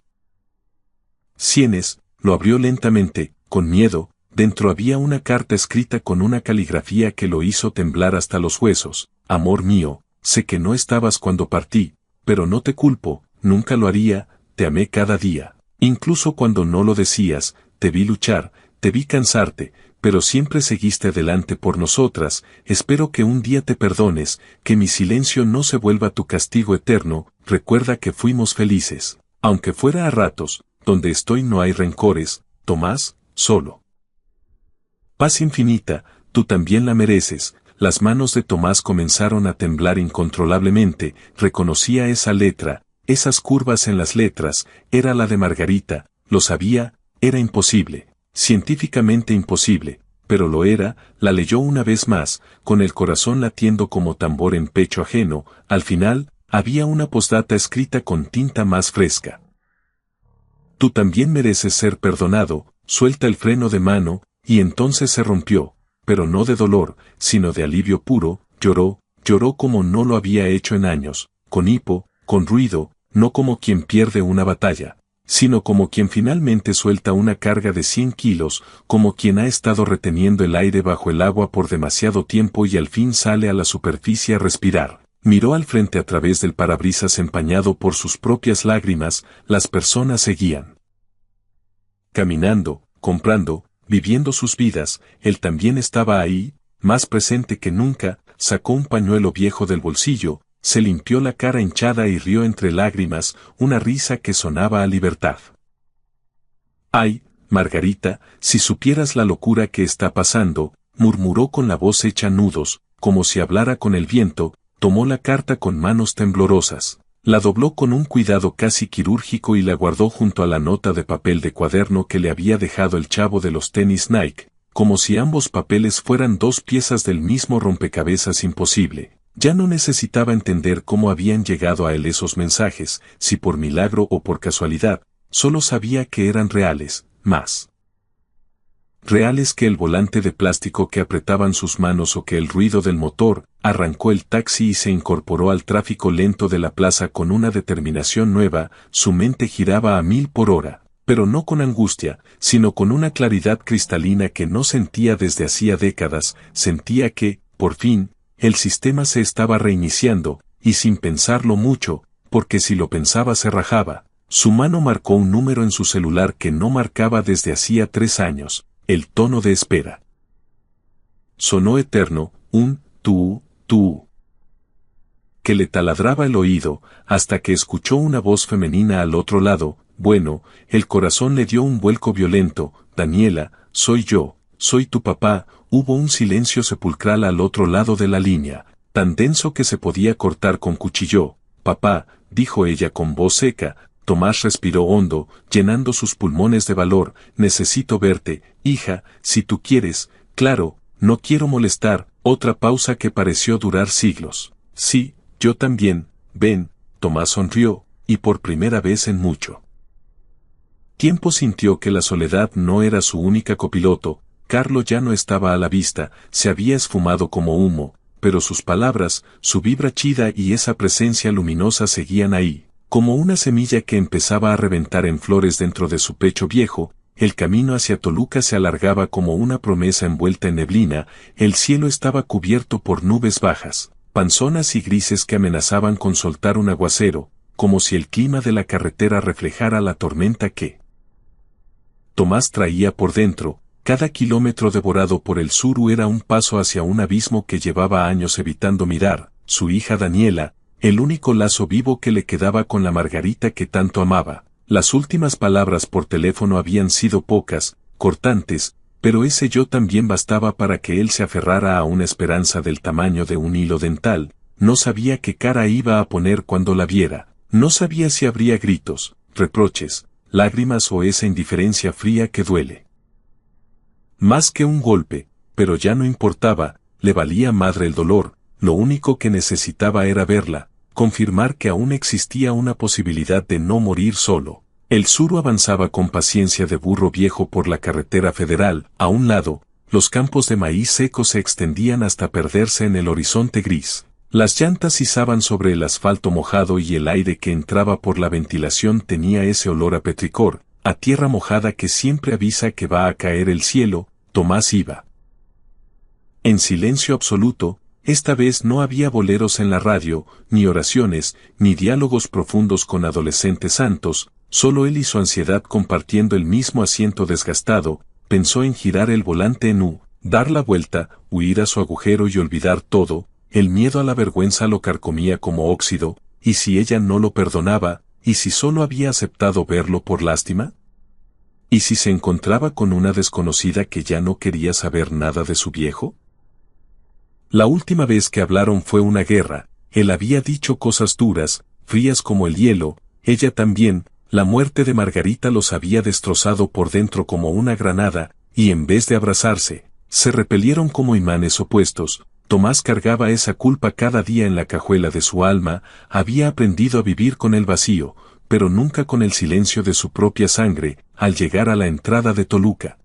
sienes, lo abrió lentamente, con miedo. Dentro había una carta escrita con una caligrafía que lo hizo temblar hasta los huesos. Amor mío, sé que no estabas cuando partí, pero no te culpo, nunca lo haría, te amé cada día. Incluso cuando no lo decías, te vi luchar, te vi cansarte, pero siempre seguiste adelante por nosotras. Espero que un día te perdones, que mi silencio no se vuelva tu castigo eterno. Recuerda que fuimos felices, aunque fuera a ratos. Donde estoy no hay rencores, Tomás, solo paz infinita. Tú también la mereces. Las manos de Tomás comenzaron a temblar incontrolablemente. Reconocía esa letra, esas curvas en las letras. Era la de Margarita. Lo sabía, era imposible, científicamente imposible, pero lo era. La leyó una vez más, con el corazón latiendo como tambor en pecho ajeno. Al final, había una postdata escrita con tinta más fresca. Tú también mereces ser perdonado. Suelta el freno de mano. Y entonces se rompió, pero no de dolor, sino de alivio puro. Lloró, lloró como no lo había hecho en años, con hipo, con ruido, no como quien pierde una batalla, sino como quien finalmente suelta una carga de 100 kilos, como quien ha estado reteniendo el aire bajo el agua por demasiado tiempo y al fin sale a la superficie a respirar. Miró al frente a través del parabrisas empañado por sus propias lágrimas. Las personas seguían caminando, comprando, viviendo sus vidas. Él también estaba ahí, más presente que nunca. Sacó un pañuelo viejo del bolsillo, se limpió la cara hinchada y rió entre lágrimas, una risa que sonaba a libertad. Ay, Margarita, si supieras la locura que está pasando, murmuró con la voz hecha nudos, como si hablara con el viento. Tomó la carta con manos temblorosas. La dobló con un cuidado casi quirúrgico y la guardó junto a la nota de papel de cuaderno que le había dejado el chavo de los tenis Nike, como si ambos papeles fueran dos piezas del mismo rompecabezas imposible. Ya no necesitaba entender cómo habían llegado a él esos mensajes, si por milagro o por casualidad, solo sabía que eran reales, más reales que el volante de plástico que apretaban sus manos o que el ruido del motor. Arrancó el taxi y se incorporó al tráfico lento de la plaza con una determinación nueva. Su mente giraba a 1000 por hora, pero no con angustia, sino con una claridad cristalina que no sentía desde hacía décadas. Sentía que, por fin, el sistema se estaba reiniciando, y sin pensarlo mucho, porque si lo pensaba se rajaba. Su mano marcó un número en su celular que no marcaba desde hacía 3 años. El tono de espera. Sonó eterno, un tú, que le taladraba el oído, hasta que escuchó una voz femenina al otro lado. Bueno, el corazón le dio un vuelco violento. Daniela, soy yo, soy tu papá. Hubo un silencio sepulcral al otro lado de la línea, tan denso que se podía cortar con cuchillo. Papá, dijo ella con voz seca. Tomás respiró hondo, llenando sus pulmones de valor. Necesito verte, hija, si tú quieres. Claro, no quiero molestar. Otra pausa que pareció durar siglos. Sí, yo también. Ven. Tomás sonrió, y por primera vez en mucho tiempo sintió que la soledad no era su única copiloto. Carlo ya no estaba a la vista, se había esfumado como humo, pero sus palabras, su vibra chida y esa presencia luminosa seguían ahí. Como una semilla que empezaba a reventar en flores dentro de su pecho viejo. El camino hacia Toluca se alargaba como una promesa envuelta en neblina. El cielo estaba cubierto por nubes bajas, panzonas y grises que amenazaban con soltar un aguacero, como si el clima de la carretera reflejara la tormenta que Tomás traía por dentro. Cada kilómetro devorado por el suru era un paso hacia un abismo que llevaba años evitando mirar. Su hija Daniela, el único lazo vivo que le quedaba con la Margarita que tanto amaba. Las últimas palabras por teléfono habían sido pocas, cortantes, pero ese yo también bastaba para que él se aferrara a una esperanza del tamaño de un hilo dental. No sabía qué cara iba a poner cuando la viera. No sabía si habría gritos, reproches, lágrimas o esa indiferencia fría que duele más que un golpe, pero ya no importaba, le valía madre el dolor. Lo único que necesitaba era verla, confirmar que aún existía una posibilidad de no morir solo. El suru avanzaba con paciencia de burro viejo por la carretera federal. A un lado, los campos de maíz seco se extendían hasta perderse en el horizonte gris. Las llantas izaban sobre el asfalto mojado y el aire que entraba por la ventilación tenía ese olor a petricor, a tierra mojada que siempre avisa que va a caer el cielo. Tomás iba en silencio absoluto. Esta vez no había boleros en la radio, ni oraciones, ni diálogos profundos con adolescentes santos, solo él y su ansiedad compartiendo el mismo asiento desgastado. Pensó en girar el volante en U, dar la vuelta, huir a su agujero y olvidar todo. El miedo a la vergüenza lo carcomía como óxido. ¿Y si ella no lo perdonaba? ¿Y si solo había aceptado verlo por lástima? ¿Y si se encontraba con una desconocida que ya no quería saber nada de su viejo? La última vez que hablaron fue una guerra. Él había dicho cosas duras, frías como el hielo. Ella también. La muerte de Margarita los había destrozado por dentro como una granada, y en vez de abrazarse, se repelieron como imanes opuestos. Tomás cargaba esa culpa cada día en la cajuela de su alma. Había aprendido a vivir con el vacío, pero nunca con el silencio de su propia sangre. Al llegar a la entrada de Toluca,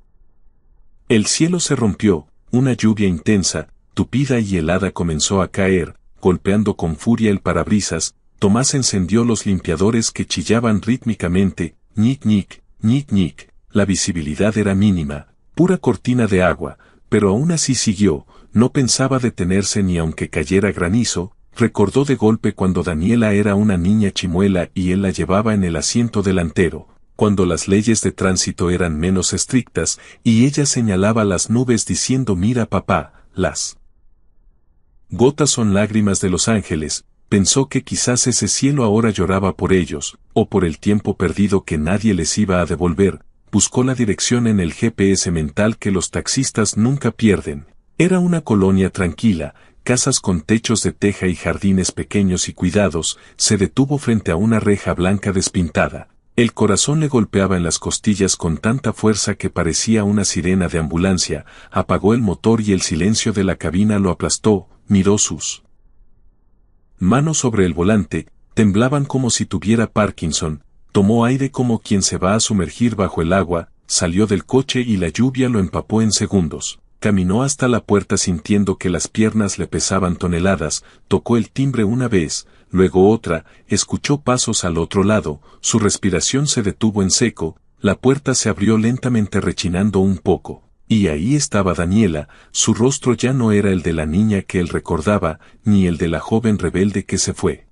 el cielo se rompió. Una lluvia intensa, tupida y helada comenzó a caer, golpeando con furia el parabrisas. Tomás encendió los limpiadores que chillaban rítmicamente, ñic ñic, ñic ñic. La visibilidad era mínima, pura cortina de agua, pero aún así siguió. No pensaba detenerse ni aunque cayera granizo. Recordó de golpe cuando Daniela era una niña chimuela y él la llevaba en el asiento delantero, cuando las leyes de tránsito eran menos estrictas, y ella señalaba las nubes diciendo: mira papá, las gotas son lágrimas de los ángeles. Pensó que quizás ese cielo ahora lloraba por ellos, o por el tiempo perdido que nadie les iba a devolver. Buscó la dirección en el GPS mental que los taxistas nunca pierden. Era una colonia tranquila, casas con techos de teja y jardines pequeños y cuidados, se detuvo frente a una reja blanca despintada. El corazón le golpeaba en las costillas con tanta fuerza que parecía una sirena de ambulancia, apagó el motor y el silencio de la cabina lo aplastó, miró sus manos sobre el volante, temblaban como si tuviera Parkinson, tomó aire como quien se va a sumergir bajo el agua, salió del coche y la lluvia lo empapó en segundos. Caminó hasta la puerta sintiendo que las piernas le pesaban toneladas, tocó el timbre una vez, luego otra, escuchó pasos al otro lado, su respiración se detuvo en seco, la puerta se abrió lentamente rechinando un poco, y ahí estaba Daniela, su rostro ya no era el de la niña que él recordaba, ni el de la joven rebelde que se fue.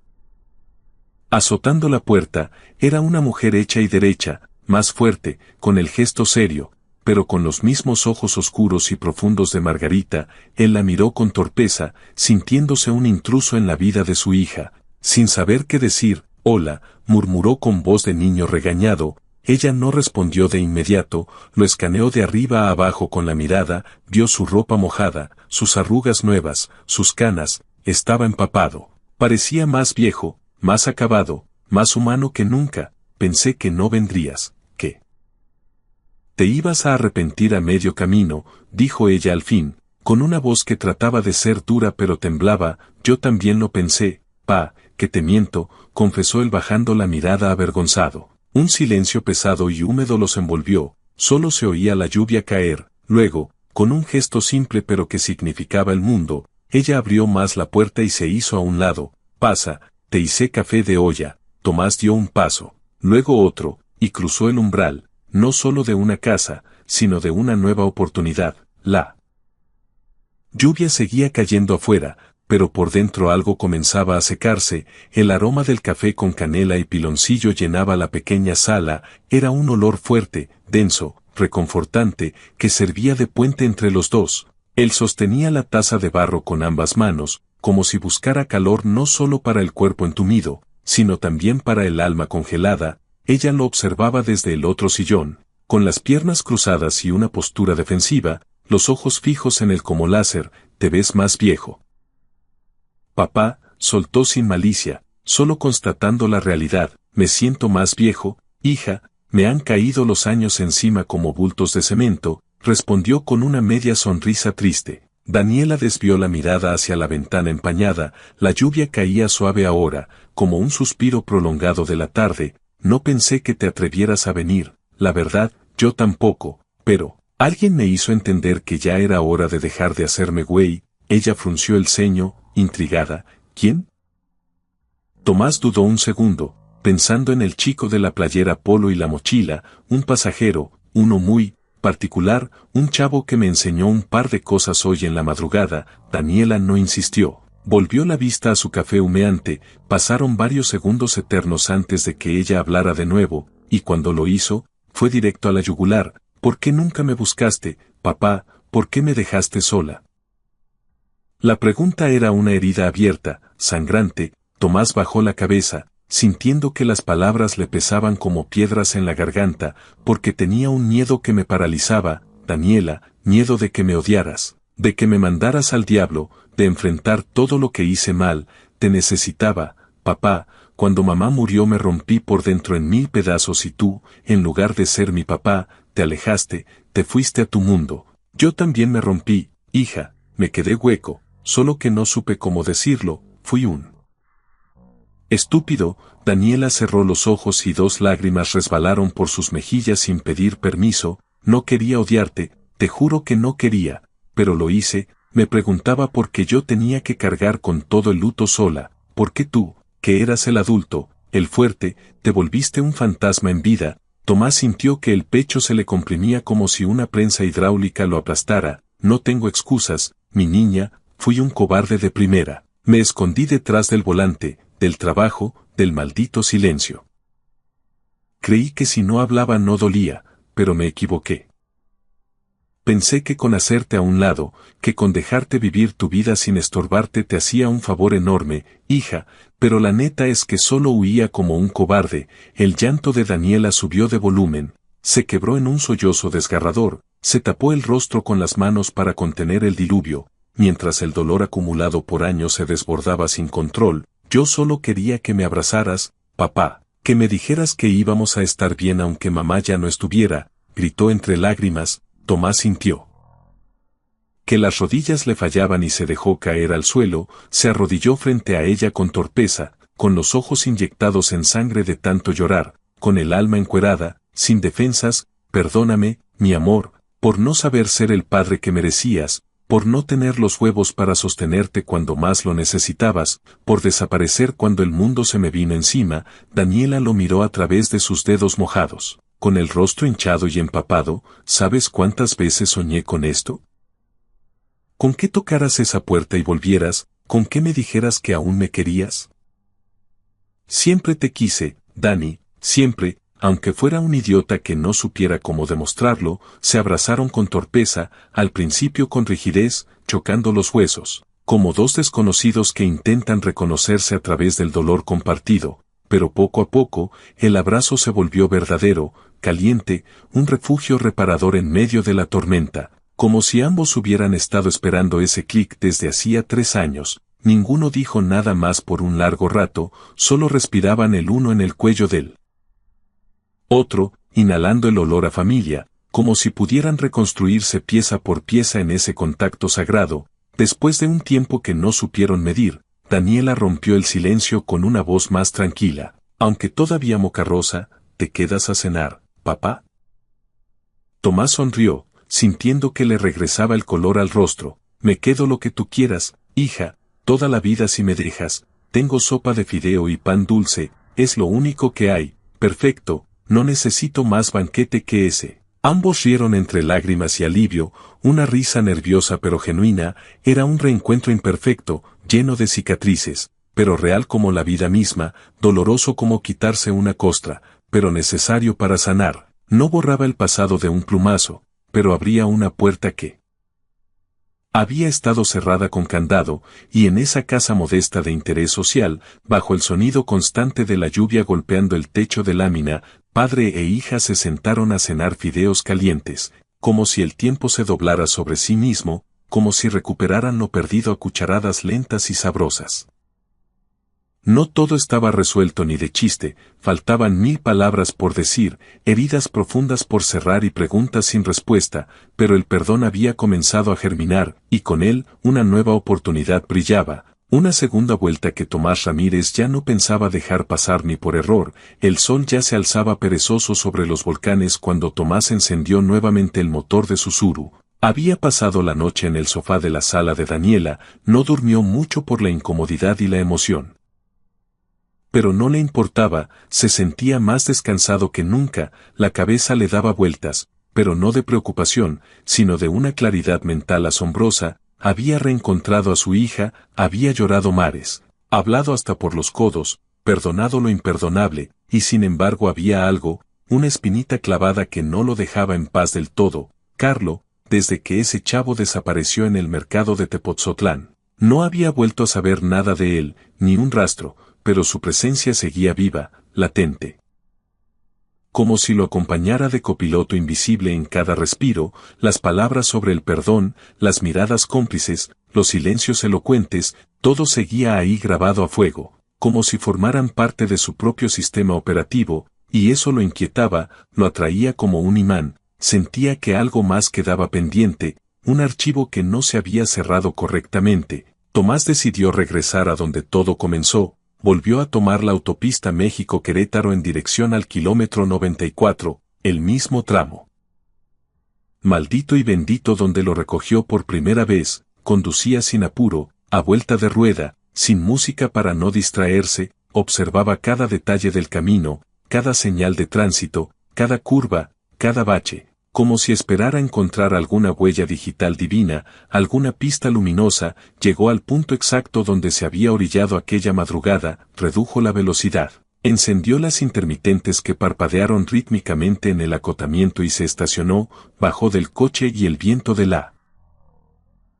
Azotando la puerta, era una mujer hecha y derecha, más fuerte, con el gesto serio, pero con los mismos ojos oscuros y profundos de Margarita, él la miró con torpeza, sintiéndose un intruso en la vida de su hija, sin saber qué decir. Hola, murmuró con voz de niño regañado. Ella no respondió de inmediato, lo escaneó de arriba a abajo con la mirada, vio su ropa mojada, sus arrugas nuevas, sus canas, estaba empapado. Parecía más viejo, más acabado, más humano que nunca. Pensé que no vendrías, que te ibas a arrepentir a medio camino, dijo ella al fin, con una voz que trataba de ser dura pero temblaba. Yo también lo pensé, pa, que te miento, confesó él bajando la mirada avergonzado. Un silencio pesado y húmedo los envolvió, solo se oía la lluvia caer. Luego, con un gesto simple pero que significaba el mundo, ella abrió más la puerta y se hizo a un lado. Pasa, te hice café de olla. Tomás dio un paso, luego otro, y cruzó el umbral, no solo de una casa, sino de una nueva oportunidad. La lluvia seguía cayendo afuera, pero por dentro algo comenzaba a secarse. El aroma del café con canela y piloncillo llenaba la pequeña sala. Era un olor fuerte, denso, reconfortante, que servía de puente entre los dos. Él sostenía la taza de barro con ambas manos, como si buscara calor no solo para el cuerpo entumido, sino también para el alma congelada. Ella lo observaba desde el otro sillón, con las piernas cruzadas y una postura defensiva, los ojos fijos en él como láser. Te ves más viejo. Papá, soltó sin malicia, solo constatando la realidad. Me siento más viejo, hija, me han caído los años encima como bultos de cemento, respondió con una media sonrisa triste. Daniela desvió la mirada hacia la ventana empañada. La lluvia caía suave ahora, como un suspiro prolongado de la tarde. No pensé que te atrevieras a venir, la verdad, yo tampoco, pero alguien me hizo entender que ya era hora de dejar de hacerme güey. Ella frunció el ceño, intrigada. ¿Quién? Tomás dudó un segundo, pensando en el chico de la playera polo y la mochila, un pasajero, uno muy particular, un chavo que me enseñó un par de cosas hoy en la madrugada. Daniela no insistió. Volvió la vista a su café humeante. Pasaron varios segundos eternos antes de que ella hablara de nuevo, y cuando lo hizo, fue directo a la yugular. ¿Por qué nunca me buscaste, papá? ¿Por qué me dejaste sola? La pregunta era una herida abierta, sangrante. Tomás bajó la cabeza, sintiendo que las palabras le pesaban como piedras en la garganta, porque tenía un miedo que me paralizaba. Daniela, miedo de que me odiaras, de que me mandaras al diablo, de enfrentar todo lo que hice mal. Te necesitaba, papá. Cuando mamá murió me rompí por dentro en 1000 pedazos y tú, en lugar de ser mi papá, te alejaste, te fuiste a tu mundo. Yo también me rompí, hija, me quedé hueco, solo que no supe cómo decirlo. Fui un estúpido. Daniela cerró los ojos y 2 lágrimas resbalaron por sus mejillas sin pedir permiso. No quería odiarte, te juro que no quería, pero lo hice. Me preguntaba por qué yo tenía que cargar con todo el luto sola. ¿Por qué tú, que eras el adulto, el fuerte, te volviste un fantasma en vida? Tomás sintió que el pecho se le comprimía como si una prensa hidráulica lo aplastara. No tengo excusas, mi niña, fui un cobarde de primera. Me escondí detrás del volante, del trabajo, del maldito silencio. Creí que si no hablaba no dolía, pero me equivoqué. Pensé que con hacerte a un lado, que con dejarte vivir tu vida sin estorbarte te hacía un favor enorme, hija, pero la neta es que solo huía como un cobarde. El llanto de Daniela subió de volumen, se quebró en un sollozo desgarrador, se tapó el rostro con las manos para contener el diluvio. mientras el dolor acumulado por años se desbordaba sin control. Yo solo quería que me abrazaras, papá, que me dijeras que íbamos a estar bien aunque mamá ya no estuviera, gritó entre lágrimas. Tomás sintió que las rodillas le fallaban y se dejó caer al suelo. Se arrodilló frente a ella con torpeza, con los ojos inyectados en sangre de tanto llorar, con el alma encuerada, sin defensas. Perdóname, mi amor, por no saber ser el padre que merecías, por no tener los huevos para sostenerte cuando más lo necesitabas, por desaparecer cuando el mundo se me vino encima. Daniela lo miró a través de sus dedos mojados, con el rostro hinchado y empapado. ¿Sabes cuántas veces soñé con esto? ¿Con qué tocaras esa puerta y volvieras? ¿Con qué me dijeras que aún me querías? Siempre te quise, Dani, siempre. Aunque fuera un idiota que no supiera cómo demostrarlo. Se abrazaron con torpeza, al principio con rigidez, chocando los huesos, como dos desconocidos que intentan reconocerse a través del dolor compartido. Pero poco a poco, el abrazo se volvió verdadero, caliente, un refugio reparador en medio de la tormenta, como si ambos hubieran estado esperando ese clic desde hacía 3 años. Ninguno dijo nada más por un largo rato, solo respiraban el uno en el cuello del otro, inhalando el olor a familia, como si pudieran reconstruirse pieza por pieza en ese contacto sagrado. Después de un tiempo que no supieron medir, Daniela rompió el silencio con una voz más tranquila, aunque todavía mocarrosa. ¿Te quedas a cenar, papá? Tomás sonrió, sintiendo que le regresaba el color al rostro. Me quedo lo que tú quieras, hija, toda la vida si me dejas. Tengo sopa de fideo y pan dulce, es lo único que hay. Perfecto. No necesito más banquete que ese. Ambos rieron entre lágrimas y alivio, una risa nerviosa pero genuina. Era un reencuentro imperfecto, lleno de cicatrices, pero real como la vida misma, doloroso como quitarse una costra, pero necesario para sanar. No borraba el pasado de un plumazo, pero abría una puerta que había estado cerrada con candado, y en esa casa modesta de interés social, bajo el sonido constante de la lluvia golpeando el techo de lámina, padre e hija se sentaron a cenar fideos calientes, como si el tiempo se doblara sobre sí mismo, como si recuperaran lo perdido a cucharadas lentas y sabrosas. No todo estaba resuelto ni de chiste, faltaban 1000 palabras por decir, heridas profundas por cerrar y preguntas sin respuesta, pero el perdón había comenzado a germinar, y con él, una nueva oportunidad brillaba, una segunda vuelta que Tomás Ramírez ya no pensaba dejar pasar ni por error. El sol ya se alzaba perezoso sobre los volcanes cuando Tomás encendió nuevamente el motor de su Tsuru. Había pasado la noche en el sofá de la sala de Daniela, no durmió mucho por la incomodidad y la emoción. Pero no le importaba, se sentía más descansado que nunca. La cabeza le daba vueltas, pero no de preocupación, sino de una claridad mental asombrosa. Había reencontrado a su hija, había llorado mares, hablado hasta por los codos, perdonado lo imperdonable, y sin embargo había algo, una espinita clavada que no lo dejaba en paz del todo. Carlo, desde que ese chavo desapareció en el mercado de Tepotzotlán, no había vuelto a saber nada de él, ni un rastro, pero su presencia seguía viva, latente. Como si lo acompañara de copiloto invisible en cada respiro, las palabras sobre el perdón, las miradas cómplices, los silencios elocuentes, todo seguía ahí grabado a fuego, como si formaran parte de su propio sistema operativo, y eso lo inquietaba, lo atraía como un imán. Sentía que algo más quedaba pendiente, un archivo que no se había cerrado correctamente. Tomás decidió regresar a donde todo comenzó. Volvió a tomar la autopista México-Querétaro en dirección al kilómetro 94, el mismo tramo maldito y bendito donde lo recogió por primera vez. Conducía sin apuro, a vuelta de rueda, sin música para no distraerse, observaba cada detalle del camino, cada señal de tránsito, cada curva, cada bache, como si esperara encontrar alguna huella digital divina, alguna pista luminosa. Llegó al punto exacto donde se había orillado aquella madrugada, redujo la velocidad, encendió las intermitentes que parpadearon rítmicamente en el acotamiento y se estacionó. Bajó del coche y el viento de la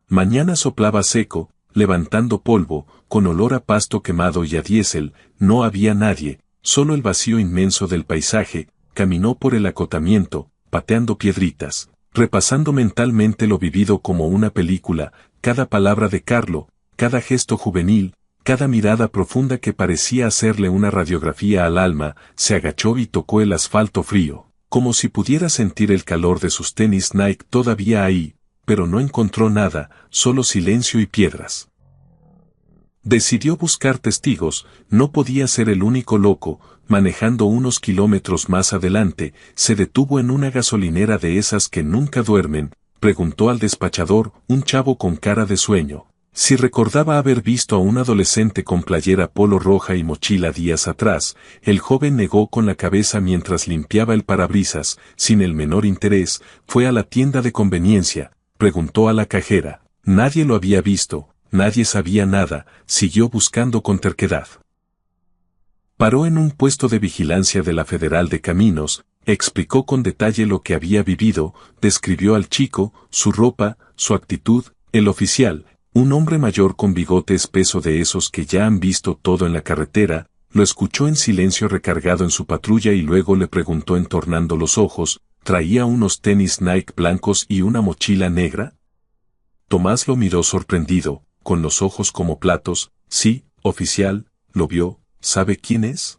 mañana soplaba seco, levantando polvo, con olor a pasto quemado y a diésel. No había nadie, solo el vacío inmenso del paisaje. Caminó por el acotamiento, pateando piedritas, repasando mentalmente lo vivido como una película, cada palabra de Carlo, cada gesto juvenil, cada mirada profunda que parecía hacerle una radiografía al alma, se agachó y tocó el asfalto frío, como si pudiera sentir el calor de sus tenis Nike todavía ahí, pero no encontró nada, solo silencio y piedras. Decidió buscar testigos, no podía ser el único loco. Manejando unos kilómetros más adelante, se detuvo en una gasolinera de esas que nunca duermen, preguntó al despachador, un chavo con cara de sueño, si recordaba haber visto a un adolescente con playera polo roja y mochila días atrás. El joven negó con la cabeza mientras limpiaba el parabrisas, sin el menor interés. Fue a la tienda de conveniencia, preguntó a la cajera, nadie lo había visto. Nadie sabía nada, siguió buscando con terquedad. Paró en un puesto de vigilancia de la Federal de Caminos, explicó con detalle lo que había vivido, describió al chico, su ropa, su actitud. El oficial, un hombre mayor con bigote espeso de esos que ya han visto todo en la carretera, lo escuchó en silencio recargado en su patrulla y luego le preguntó entornando los ojos, ¿traía unos tenis Nike blancos y una mochila negra? Tomás lo miró sorprendido, con los ojos como platos. Sí, oficial, lo vio, ¿sabe quién es?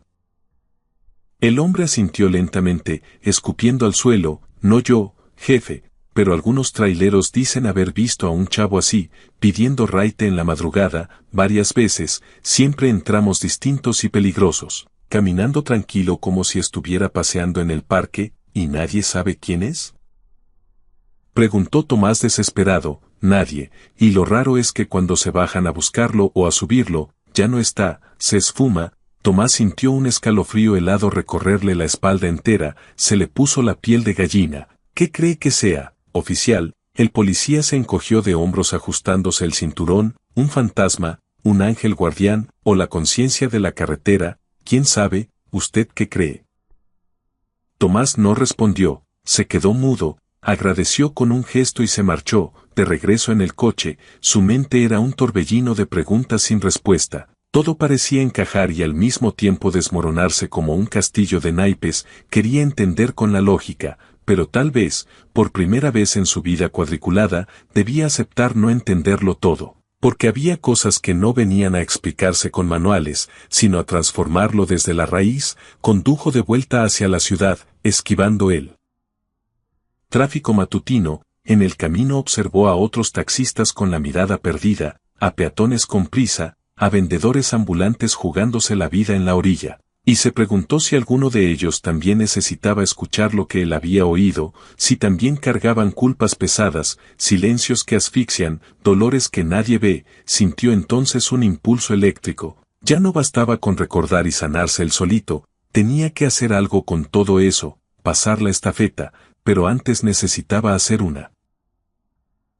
El hombre asintió lentamente, escupiendo al suelo, no yo, jefe, pero algunos traileros dicen haber visto a un chavo así, pidiendo raite en la madrugada, varias veces, siempre en tramos distintos y peligrosos, caminando tranquilo como si estuviera paseando en el parque, ¿y nadie sabe quién es? Preguntó Tomás desesperado. Nadie, y lo raro es que cuando se bajan a buscarlo o a subirlo, ya no está, se esfuma. Tomás sintió un escalofrío helado recorrerle la espalda entera, se le puso la piel de gallina. ¿Qué cree que sea, oficial? El policía se encogió de hombros ajustándose el cinturón. Un fantasma, un ángel guardián, o la conciencia de la carretera, ¿quién sabe? ¿Usted qué cree? Tomás no respondió, se quedó mudo. Agradeció con un gesto y se marchó. De regreso en el coche, su mente era un torbellino de preguntas sin respuesta. Todo parecía encajar y al mismo tiempo desmoronarse como un castillo de naipes. Quería entender con la lógica, pero tal vez, por primera vez en su vida cuadriculada, debía aceptar no entenderlo todo, porque había cosas que no venían a explicarse con manuales, sino a transformarlo desde la raíz. Condujo de vuelta hacia la ciudad, esquivando el tráfico matutino. En el camino observó a otros taxistas con la mirada perdida, a peatones con prisa, a vendedores ambulantes jugándose la vida en la orilla, y se preguntó si alguno de ellos también necesitaba escuchar lo que él había oído, si también cargaban culpas pesadas, silencios que asfixian, dolores que nadie ve. Sintió entonces un impulso eléctrico. Ya no bastaba con recordar y sanarse él solito, tenía que hacer algo con todo eso, pasar la estafeta, pero antes necesitaba hacer una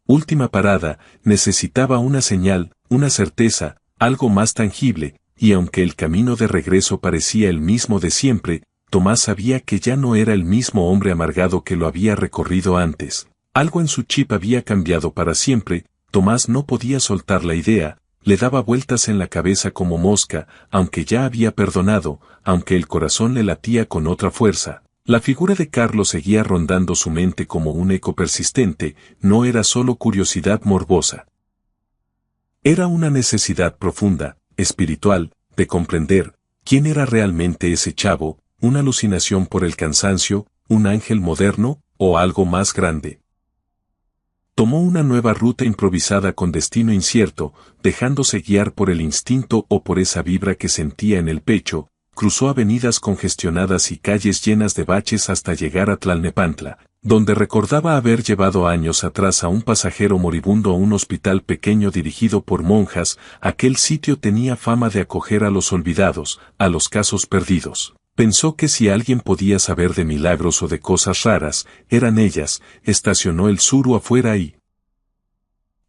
última parada, necesitaba una señal, una certeza, algo más tangible, y aunque el camino de regreso parecía el mismo de siempre, Tomás sabía que ya no era el mismo hombre amargado que lo había recorrido antes. Algo en su chip había cambiado para siempre. Tomás no podía soltar la idea, le daba vueltas en la cabeza como mosca, aunque ya había perdonado, aunque el corazón le latía con otra fuerza. La figura de Carlos seguía rondando su mente como un eco persistente. No era solo curiosidad morbosa. Era una necesidad profunda, espiritual, de comprender quién era realmente ese chavo, una alucinación por el cansancio, un ángel moderno, o algo más grande. Tomó una nueva ruta improvisada con destino incierto, dejándose guiar por el instinto o por esa vibra que sentía en el pecho. Cruzó avenidas congestionadas y calles llenas de baches hasta llegar a Tlalnepantla, donde recordaba haber llevado años atrás a un pasajero moribundo a un hospital pequeño dirigido por monjas. Aquel sitio tenía fama de acoger a los olvidados, a los casos perdidos. Pensó que si alguien podía saber de milagros o de cosas raras, eran ellas. Estacionó el Suru afuera y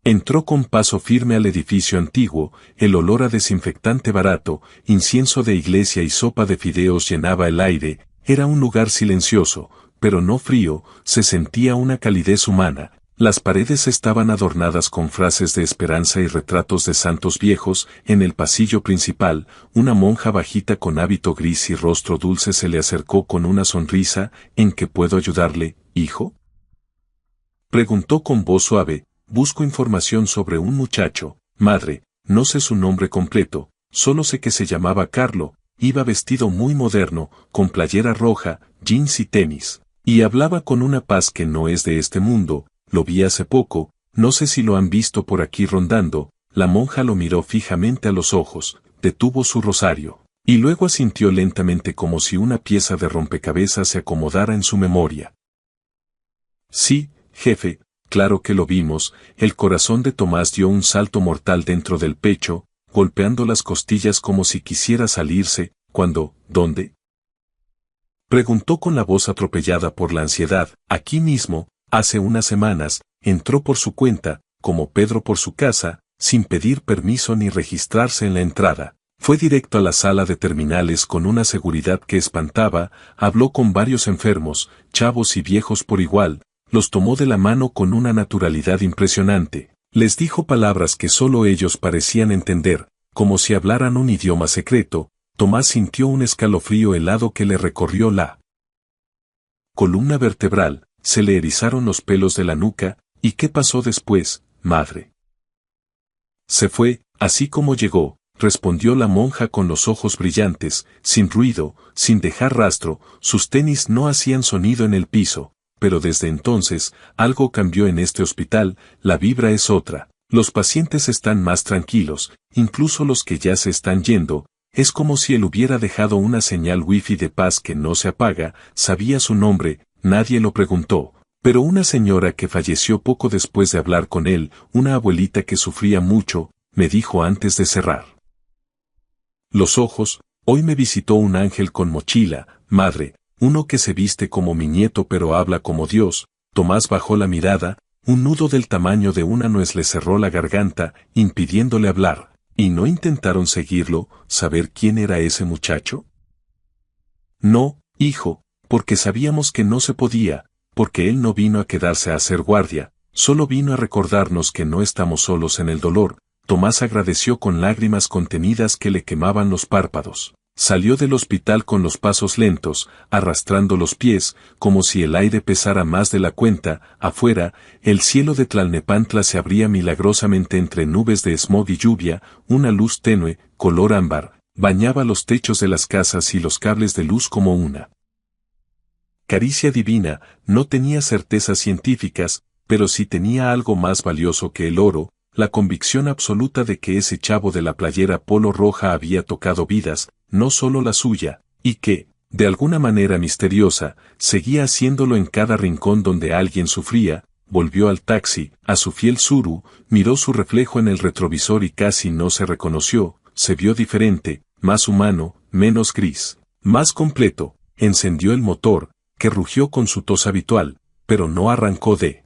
entró con paso firme al edificio antiguo. El olor a desinfectante barato, incienso de iglesia y sopa de fideos llenaba el aire. Era un lugar silencioso, pero no frío. Se sentía una calidez humana. Las paredes estaban adornadas con frases de esperanza y retratos de santos viejos. En el pasillo principal, una monja bajita con hábito gris y rostro dulce se le acercó con una sonrisa. ¿En qué puedo ayudarle, hijo? Preguntó con voz suave, busco información sobre un muchacho, madre, no sé su nombre completo, solo sé que se llamaba Carlo, iba vestido muy moderno, con playera roja, jeans y tenis, y hablaba con una paz que no es de este mundo, lo vi hace poco, no sé si lo han visto por aquí rondando. La monja lo miró fijamente a los ojos, detuvo su rosario, y luego asintió lentamente como si una pieza de rompecabezas se acomodara en su memoria. Sí, jefe, claro que lo vimos. El corazón de Tomás dio un salto mortal dentro del pecho, golpeando las costillas como si quisiera salirse. ¿Cuándo? ¿Dónde? Preguntó con la voz atropellada por la ansiedad. Aquí mismo, hace unas semanas, entró por su cuenta, como Pedro por su casa, sin pedir permiso ni registrarse en la entrada. Fue directo a la sala de terminales con una seguridad que espantaba, habló con varios enfermos, chavos y viejos por igual, los tomó de la mano con una naturalidad impresionante. Les dijo palabras que solo ellos parecían entender, como si hablaran un idioma secreto. Tomás sintió un escalofrío helado que le recorrió la columna vertebral, se le erizaron los pelos de la nuca. ¿Y qué pasó después, madre? Se fue, así como llegó, respondió la monja con los ojos brillantes, sin ruido, sin dejar rastro. Sus tenis no hacían sonido en el piso, pero desde entonces, algo cambió en este hospital, la vibra es otra. Los pacientes están más tranquilos, incluso los que ya se están yendo. Es como si él hubiera dejado una señal wifi de paz que no se apaga. Sabía su nombre, nadie lo preguntó. Pero una señora que falleció poco después de hablar con él, una abuelita que sufría mucho, me dijo antes de cerrar los ojos, hoy me visitó un ángel con mochila, madre, uno que se viste como mi nieto pero habla como Dios. Tomás bajó la mirada, un nudo del tamaño de una nuez le cerró la garganta, impidiéndole hablar. ¿Y no intentaron seguirlo, saber quién era ese muchacho? No, hijo, porque sabíamos que no se podía. Porque él no vino a quedarse a hacer guardia, solo vino a recordarnos que no estamos solos en el dolor. Tomás agradeció con lágrimas contenidas que le quemaban los párpados. Salió del hospital con los pasos lentos, arrastrando los pies, como si el aire pesara más de la cuenta. Afuera, el cielo de Tlalnepantla se abría milagrosamente entre nubes de smog y lluvia. Una luz tenue, color ámbar, bañaba los techos de las casas y los cables de luz como una caricia divina. No tenía certezas científicas, pero sí tenía algo más valioso que el oro, la convicción absoluta de que ese chavo de la playera polo roja había tocado vidas, no solo la suya, y que, de alguna manera misteriosa, seguía haciéndolo en cada rincón donde alguien sufría. Volvió al taxi, a su fiel Suru, miró su reflejo en el retrovisor y casi no se reconoció. Se vio diferente, más humano, menos gris, más completo. Encendió el motor, que rugió con su tos habitual, pero no arrancó de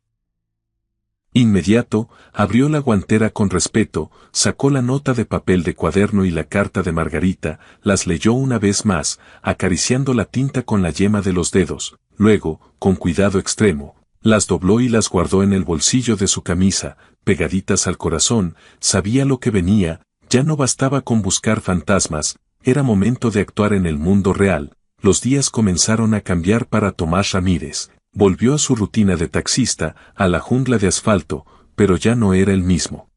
inmediato. Abrió la guantera con respeto, sacó la nota de papel de cuaderno y la carta de Margarita, las leyó una vez más, acariciando la tinta con la yema de los dedos. Luego, con cuidado extremo, las dobló y las guardó en el bolsillo de su camisa, pegaditas al corazón. Sabía lo que venía, ya no bastaba con buscar fantasmas, era momento de actuar en el mundo real. Los días comenzaron a cambiar para Tomás Ramírez. Volvió a su rutina de taxista, a la jungla de asfalto, pero ya no era el mismo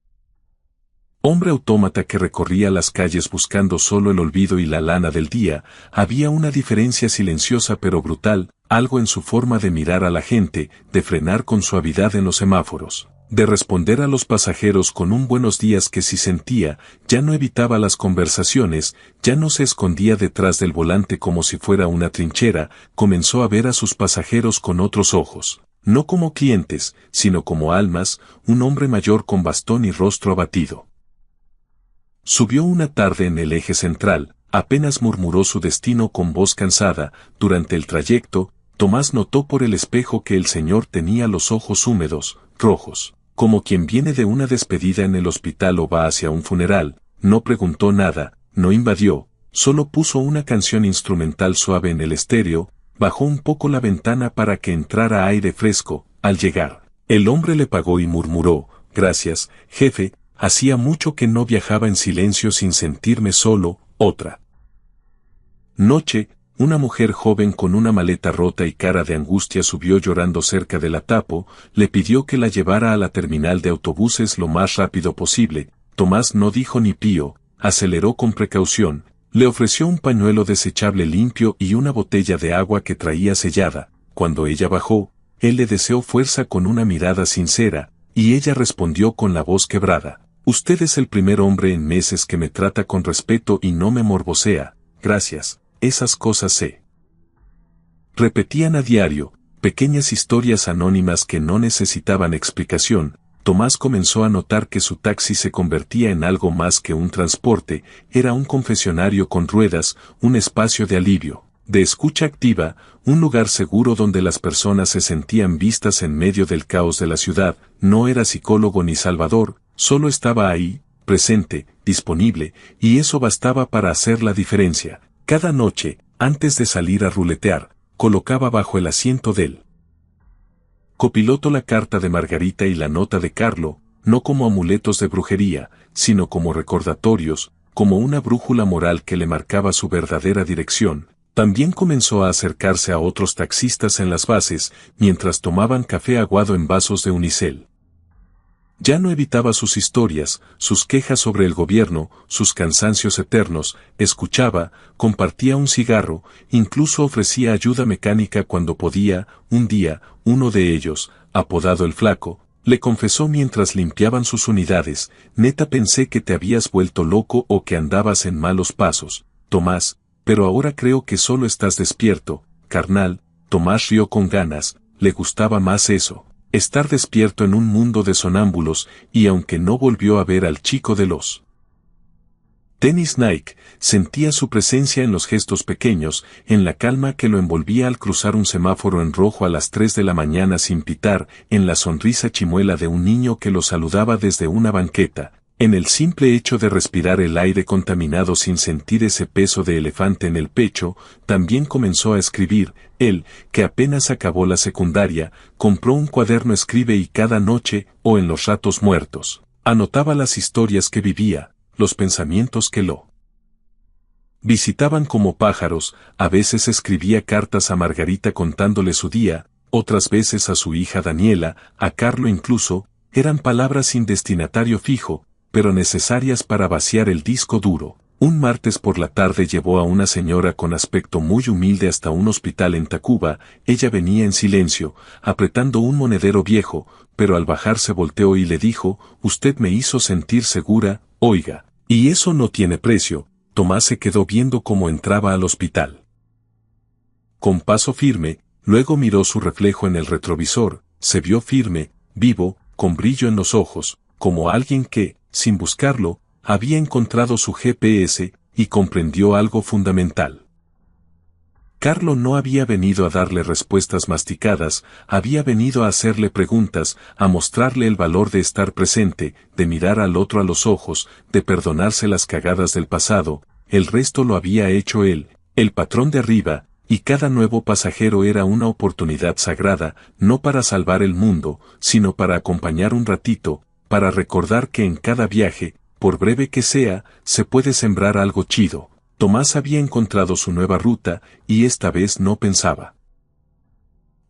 hombre autómata que recorría las calles buscando solo el olvido y la lana del día. Había una diferencia silenciosa pero brutal, algo en su forma de mirar a la gente, de frenar con suavidad en los semáforos, de responder a los pasajeros con un buenos días que si sentía. Ya no evitaba las conversaciones, ya no se escondía detrás del volante como si fuera una trinchera. Comenzó a ver a sus pasajeros con otros ojos, no como clientes, sino como almas. Un hombre mayor con bastón y rostro abatido subió una tarde en el eje central, apenas murmuró su destino con voz cansada. Durante el trayecto, Tomás notó por el espejo que el señor tenía los ojos húmedos, rojos, como quien viene de una despedida en el hospital o va hacia un funeral. No preguntó nada, no invadió, solo puso una canción instrumental suave en el estéreo, bajó un poco la ventana para que entrara aire fresco. Al llegar, el hombre le pagó y murmuró: «Gracias, jefe, hacía mucho que no viajaba en silencio sin sentirme solo». Otra noche, una mujer joven con una maleta rota y cara de angustia subió llorando cerca de la Tapo, le pidió que la llevara a la terminal de autobuses lo más rápido posible. Tomás no dijo ni pío, aceleró con precaución, le ofreció un pañuelo desechable limpio y una botella de agua que traía sellada. Cuando ella bajó, él le deseó fuerza con una mirada sincera, y ella respondió con la voz quebrada: «Usted es el primer hombre en meses que me trata con respeto y no me morbosea. Gracias, esas cosas sé». Repetían a diario, pequeñas historias anónimas que no necesitaban explicación. Tomás comenzó a notar que su taxi se convertía en algo más que un transporte, era un confesionario con ruedas, un espacio de alivio, de escucha activa, un lugar seguro donde las personas se sentían vistas en medio del caos de la ciudad. No era psicólogo ni salvador, solo estaba ahí, presente, disponible, y eso bastaba para hacer la diferencia. Cada noche, antes de salir a ruletear, colocaba bajo el asiento del copiloto la carta de Margarita y la nota de Carlo, no como amuletos de brujería, sino como recordatorios, como una brújula moral que le marcaba su verdadera dirección. También comenzó a acercarse a otros taxistas en las bases, mientras tomaban café aguado en vasos de unicel. Ya no evitaba sus historias, sus quejas sobre el gobierno, sus cansancios eternos, escuchaba, compartía un cigarro, incluso ofrecía ayuda mecánica cuando podía. Un día, uno de ellos, apodado el Flaco, le confesó mientras limpiaban sus unidades: «Neta, pensé que te habías vuelto loco o que andabas en malos pasos, Tomás, pero ahora creo que solo estás despierto, carnal». Tomás rió con ganas, le gustaba más eso, estar despierto en un mundo de sonámbulos, y aunque no volvió a ver al chico de los tenis Nike, sentía su presencia en los gestos pequeños, en la calma que lo envolvía al cruzar un semáforo en rojo a las 3 de la mañana sin pitar, en la sonrisa chimuela de un niño que lo saludaba desde una banqueta, en el simple hecho de respirar el aire contaminado sin sentir ese peso de elefante en el pecho. También comenzó a escribir. Él, que apenas acabó la secundaria, compró un cuaderno escribe y cada noche, o en los ratos muertos, anotaba las historias que vivía, los pensamientos que lo visitaban como pájaros. A veces escribía cartas a Margarita contándole su día, otras veces a su hija Daniela, a Carlo incluso. Eran palabras sin destinatario fijo, pero necesarias para vaciar el disco duro. Un martes por la tarde llevó a una señora con aspecto muy humilde hasta un hospital en Tacuba. Ella venía en silencio, apretando un monedero viejo, pero al bajar se volteó y le dijo: «Usted me hizo sentir segura, oiga, y eso no tiene precio». Tomás se quedó viendo cómo entraba al hospital con paso firme, luego miró su reflejo en el retrovisor, se vio firme, vivo, con brillo en los ojos, como alguien que, sin buscarlo, había encontrado su GPS, y comprendió algo fundamental. Carlo no había venido a darle respuestas masticadas, había venido a hacerle preguntas, a mostrarle el valor de estar presente, de mirar al otro a los ojos, de perdonarse las cagadas del pasado. El resto lo había hecho él, el patrón de arriba, y cada nuevo pasajero era una oportunidad sagrada, no para salvar el mundo, sino para acompañar un ratito, para recordar que en cada viaje, por breve que sea, se puede sembrar algo chido. Tomás había encontrado su nueva ruta, y esta vez no pensaba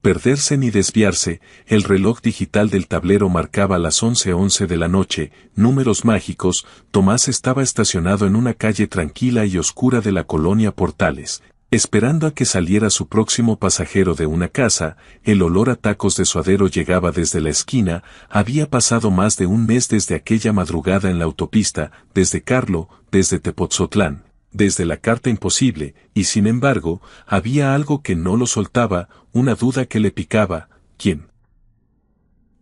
perderse ni desviarse. El reloj digital del tablero marcaba las 11:11 de la noche, números mágicos. Tomás estaba estacionado en una calle tranquila y oscura de la colonia Portales, esperando a que saliera su próximo pasajero de una casa. El olor a tacos de suadero llegaba desde la esquina. Había pasado más de un mes desde aquella madrugada en la autopista, desde Carlo, desde Tepotzotlán, desde la carta imposible, y sin embargo, había algo que no lo soltaba, una duda que le picaba. ¿Quién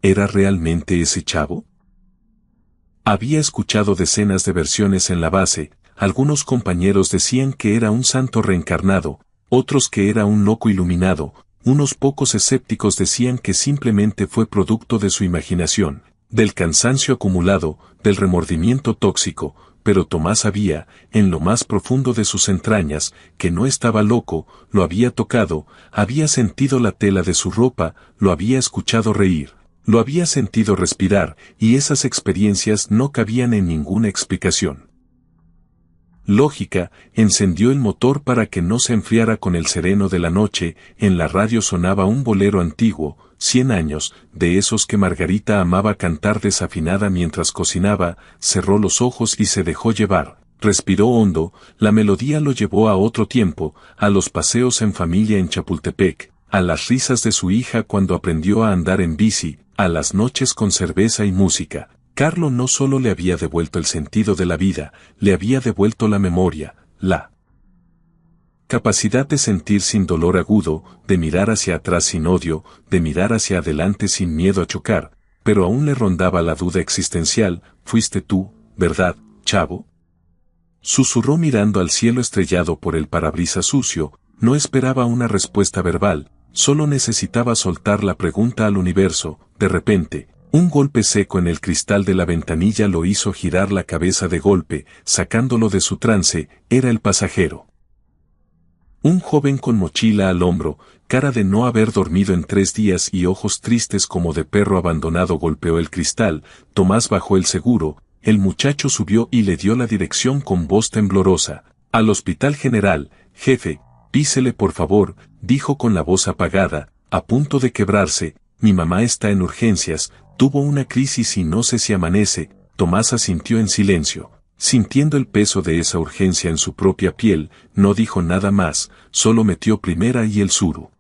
era realmente ese chavo? Había escuchado decenas de versiones en la base. Algunos compañeros decían que era un santo reencarnado, otros que era un loco iluminado, unos pocos escépticos decían que simplemente fue producto de su imaginación, del cansancio acumulado, del remordimiento tóxico. Pero Tomás sabía, en lo más profundo de sus entrañas, que no estaba loco. Lo había tocado, había sentido la tela de su ropa, lo había escuchado reír, lo había sentido respirar, y esas experiencias no cabían en ninguna explicación. Lógica, encendió el motor para que no se enfriara con el sereno de la noche. En la radio sonaba un bolero antiguo, 100 años, de esos que Margarita amaba cantar desafinada mientras cocinaba. Cerró los ojos y se dejó llevar. Respiró hondo, la melodía lo llevó a otro tiempo, a los paseos en familia en Chapultepec, a las risas de su hija cuando aprendió a andar en bici, a las noches con cerveza y música. Carlo no solo le había devuelto el sentido de la vida, le había devuelto la memoria, la capacidad de sentir sin dolor agudo, de mirar hacia atrás sin odio, de mirar hacia adelante sin miedo a chocar, pero aún le rondaba la duda existencial. ¿Fuiste tú, verdad, chavo? Susurró mirando al cielo estrellado por el parabrisas sucio. No esperaba una respuesta verbal, solo necesitaba soltar la pregunta al universo. De repente, un golpe seco en el cristal de la ventanilla lo hizo girar la cabeza de golpe, sacándolo de su trance. Era el pasajero. Un joven con mochila al hombro, cara de no haber dormido en 3 días y ojos tristes como de perro abandonado golpeó el cristal. Tomás bajó el seguro, el muchacho subió y le dio la dirección con voz temblorosa. Al Hospital General, jefe, písele por favor, dijo con la voz apagada, a punto de quebrarse. Mi mamá está en urgencias, tuvo una crisis y no sé si amanece. Tomás asintió en silencio. Sintiendo el peso de esa urgencia en su propia piel, no dijo nada más, solo metió primera y el suru.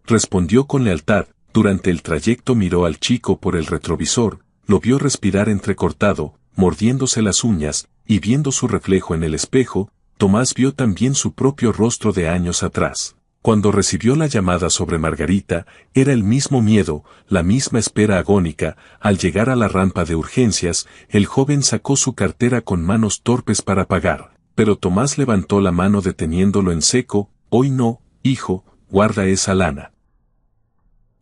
Respondió con lealtad. Durante el trayecto miró al chico por el retrovisor, lo vio respirar entrecortado, mordiéndose las uñas, y viendo su reflejo en el espejo, Tomás vio también su propio rostro de años atrás. Cuando recibió la llamada sobre Margarita, era el mismo miedo, la misma espera agónica. Al llegar a la rampa de urgencias, el joven sacó su cartera con manos torpes para pagar, pero Tomás levantó la mano deteniéndolo en seco. Hoy no, hijo, guarda esa lana.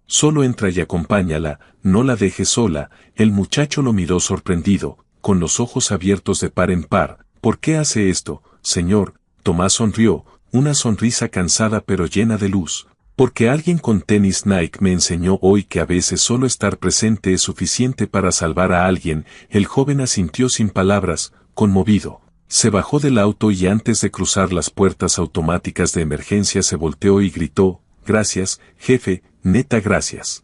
Solo entra y acompáñala, no la dejes sola. El muchacho lo miró sorprendido, con los ojos abiertos de par en par. ¿Por qué hace esto, señor? Tomás sonrió, una sonrisa cansada pero llena de luz. Porque alguien con tenis Nike me enseñó hoy que a veces solo estar presente es suficiente para salvar a alguien. El joven asintió sin palabras, conmovido. Se bajó del auto y antes de cruzar las puertas automáticas de emergencia se volteó y gritó, gracias, jefe, neta gracias.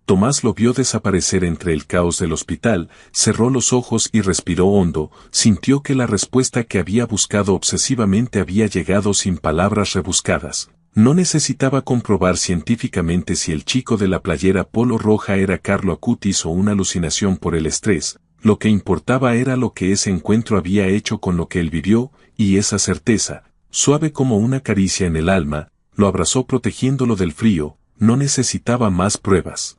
Tomás lo vio desaparecer entre el caos del hospital, cerró los ojos y respiró hondo. Sintió que la respuesta que había buscado obsesivamente había llegado sin palabras rebuscadas. No necesitaba comprobar científicamente si el chico de la playera polo roja era Carlo Acutis o una alucinación por el estrés. Lo que importaba era lo que ese encuentro había hecho con lo que él vivió, y esa certeza, suave como una caricia en el alma, lo abrazó protegiéndolo del frío. No necesitaba más pruebas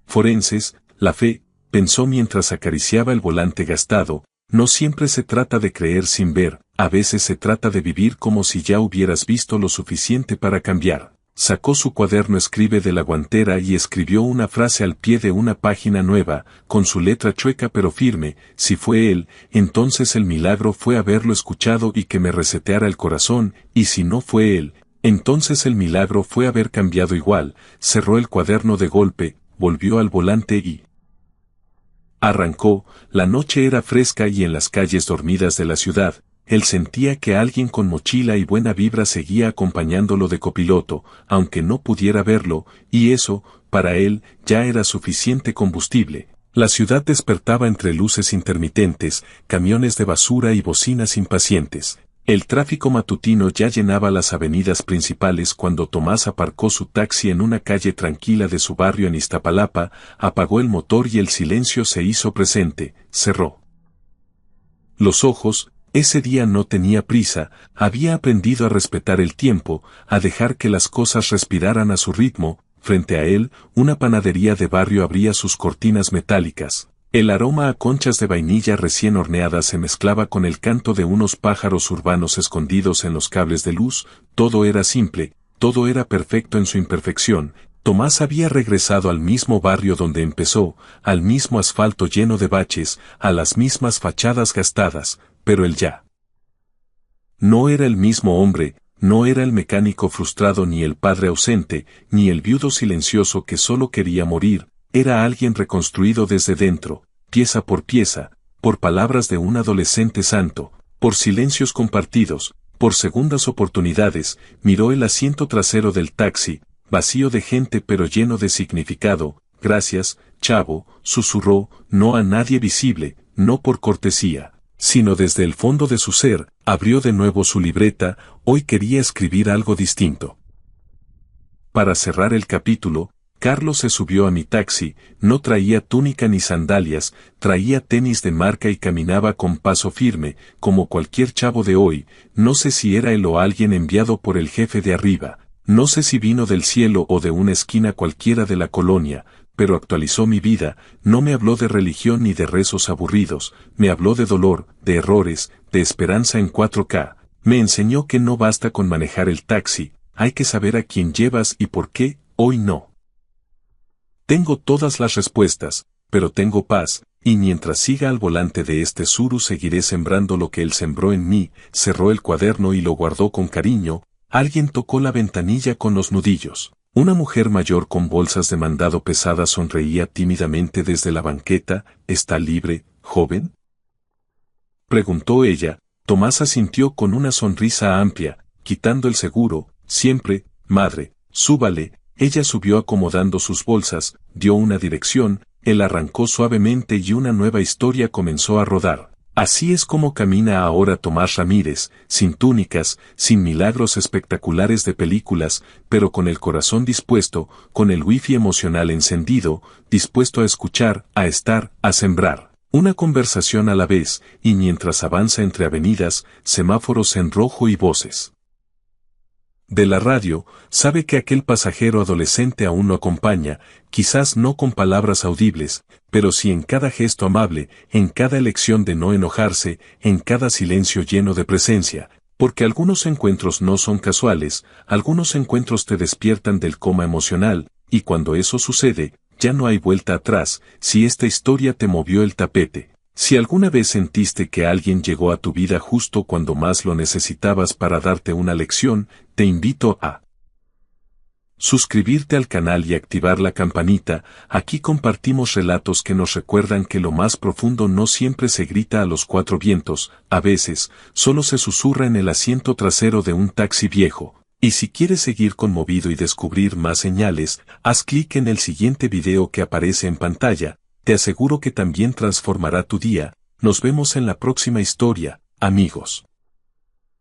forenses. La fe, pensó mientras acariciaba el volante gastado, no siempre se trata de creer sin ver, a veces se trata de vivir como si ya hubieras visto lo suficiente para cambiar. Sacó su cuaderno escribe de la guantera y escribió una frase al pie de una página nueva, con su letra chueca pero firme. Si fue él, entonces el milagro fue haberlo escuchado y que me reseteara el corazón, y si no fue él, entonces el milagro fue haber cambiado igual. Cerró el cuaderno de golpe, volvió al volante y arrancó. La noche era fresca y en las calles dormidas de la ciudad, él sentía que alguien con mochila y buena vibra seguía acompañándolo de copiloto, aunque no pudiera verlo, y eso, para él, ya era suficiente combustible. La ciudad despertaba entre luces intermitentes, camiones de basura y bocinas impacientes. El tráfico matutino ya llenaba las avenidas principales cuando Tomás aparcó su taxi en una calle tranquila de su barrio en Iztapalapa, apagó el motor y el silencio se hizo presente. Cerró los ojos. Ese día no tenía prisa, había aprendido a respetar el tiempo, a dejar que las cosas respiraran a su ritmo. Frente a él, una panadería de barrio abría sus cortinas metálicas. El aroma a conchas de vainilla recién horneadas se mezclaba con el canto de unos pájaros urbanos escondidos en los cables de luz. Todo era simple, todo era perfecto en su imperfección. Tomás había regresado al mismo barrio donde empezó, al mismo asfalto lleno de baches, a las mismas fachadas gastadas, pero él ya no era el mismo hombre, no era el mecánico frustrado ni el padre ausente, ni el viudo silencioso que solo quería morir. Era alguien reconstruido desde dentro, pieza por pieza, por palabras de un adolescente santo, por silencios compartidos, por segundas oportunidades, miró el asiento trasero del taxi, vacío de gente pero lleno de significado. Gracias, chavo, susurró, no a nadie visible, no por cortesía, sino desde el fondo de su ser. Abrió de nuevo su libreta. Hoy quería escribir algo distinto. Para cerrar el capítulo, Carlos se subió a mi taxi. No traía túnica ni sandalias, traía tenis de marca y caminaba con paso firme, como cualquier chavo de hoy. No sé si era él o alguien enviado por el jefe de arriba, no sé si vino del cielo o de una esquina cualquiera de la colonia, pero actualizó mi vida. No me habló de religión ni de rezos aburridos, me habló de dolor, de errores, de esperanza en 4K. Me enseñó que no basta con manejar el taxi, hay que saber a quién llevas y por qué. Hoy no tengo todas las respuestas, pero tengo paz, y mientras siga al volante de este Tsuru seguiré sembrando lo que él sembró en mí. Cerró el cuaderno y lo guardó con cariño. Alguien tocó la ventanilla con los nudillos. Una mujer mayor con bolsas de mandado pesadas sonreía tímidamente desde la banqueta. ¿Está libre, joven?, preguntó ella. Tomás asintió con una sonrisa amplia, quitando el seguro. Siempre, madre, súbale. Ella subió acomodando sus bolsas, dio una dirección, él arrancó suavemente y una nueva historia comenzó a rodar. Así es como camina ahora Tomás Ramírez, sin túnicas, sin milagros espectaculares de películas, pero con el corazón dispuesto, con el wifi emocional encendido, dispuesto a escuchar, a estar, a sembrar. Una conversación a la vez, y mientras avanza entre avenidas, semáforos en rojo y voces de la radio, sabe que aquel pasajero adolescente aún lo acompaña, quizás no con palabras audibles, pero sí en cada gesto amable, en cada elección de no enojarse, en cada silencio lleno de presencia, porque algunos encuentros no son casuales, algunos encuentros te despiertan del coma emocional, y cuando eso sucede, ya no hay vuelta atrás. Si esta historia te movió el tapete, si alguna vez sentiste que alguien llegó a tu vida justo cuando más lo necesitabas para darte una lección, te invito a suscribirte al canal y activar la campanita. Aquí compartimos relatos que nos recuerdan que lo más profundo no siempre se grita a los cuatro vientos, a veces, solo se susurra en el asiento trasero de un taxi viejo. Y si quieres seguir conmovido y descubrir más señales, haz clic en el siguiente video que aparece en pantalla. Te aseguro que también transformará tu día. Nos vemos en la próxima historia, amigos.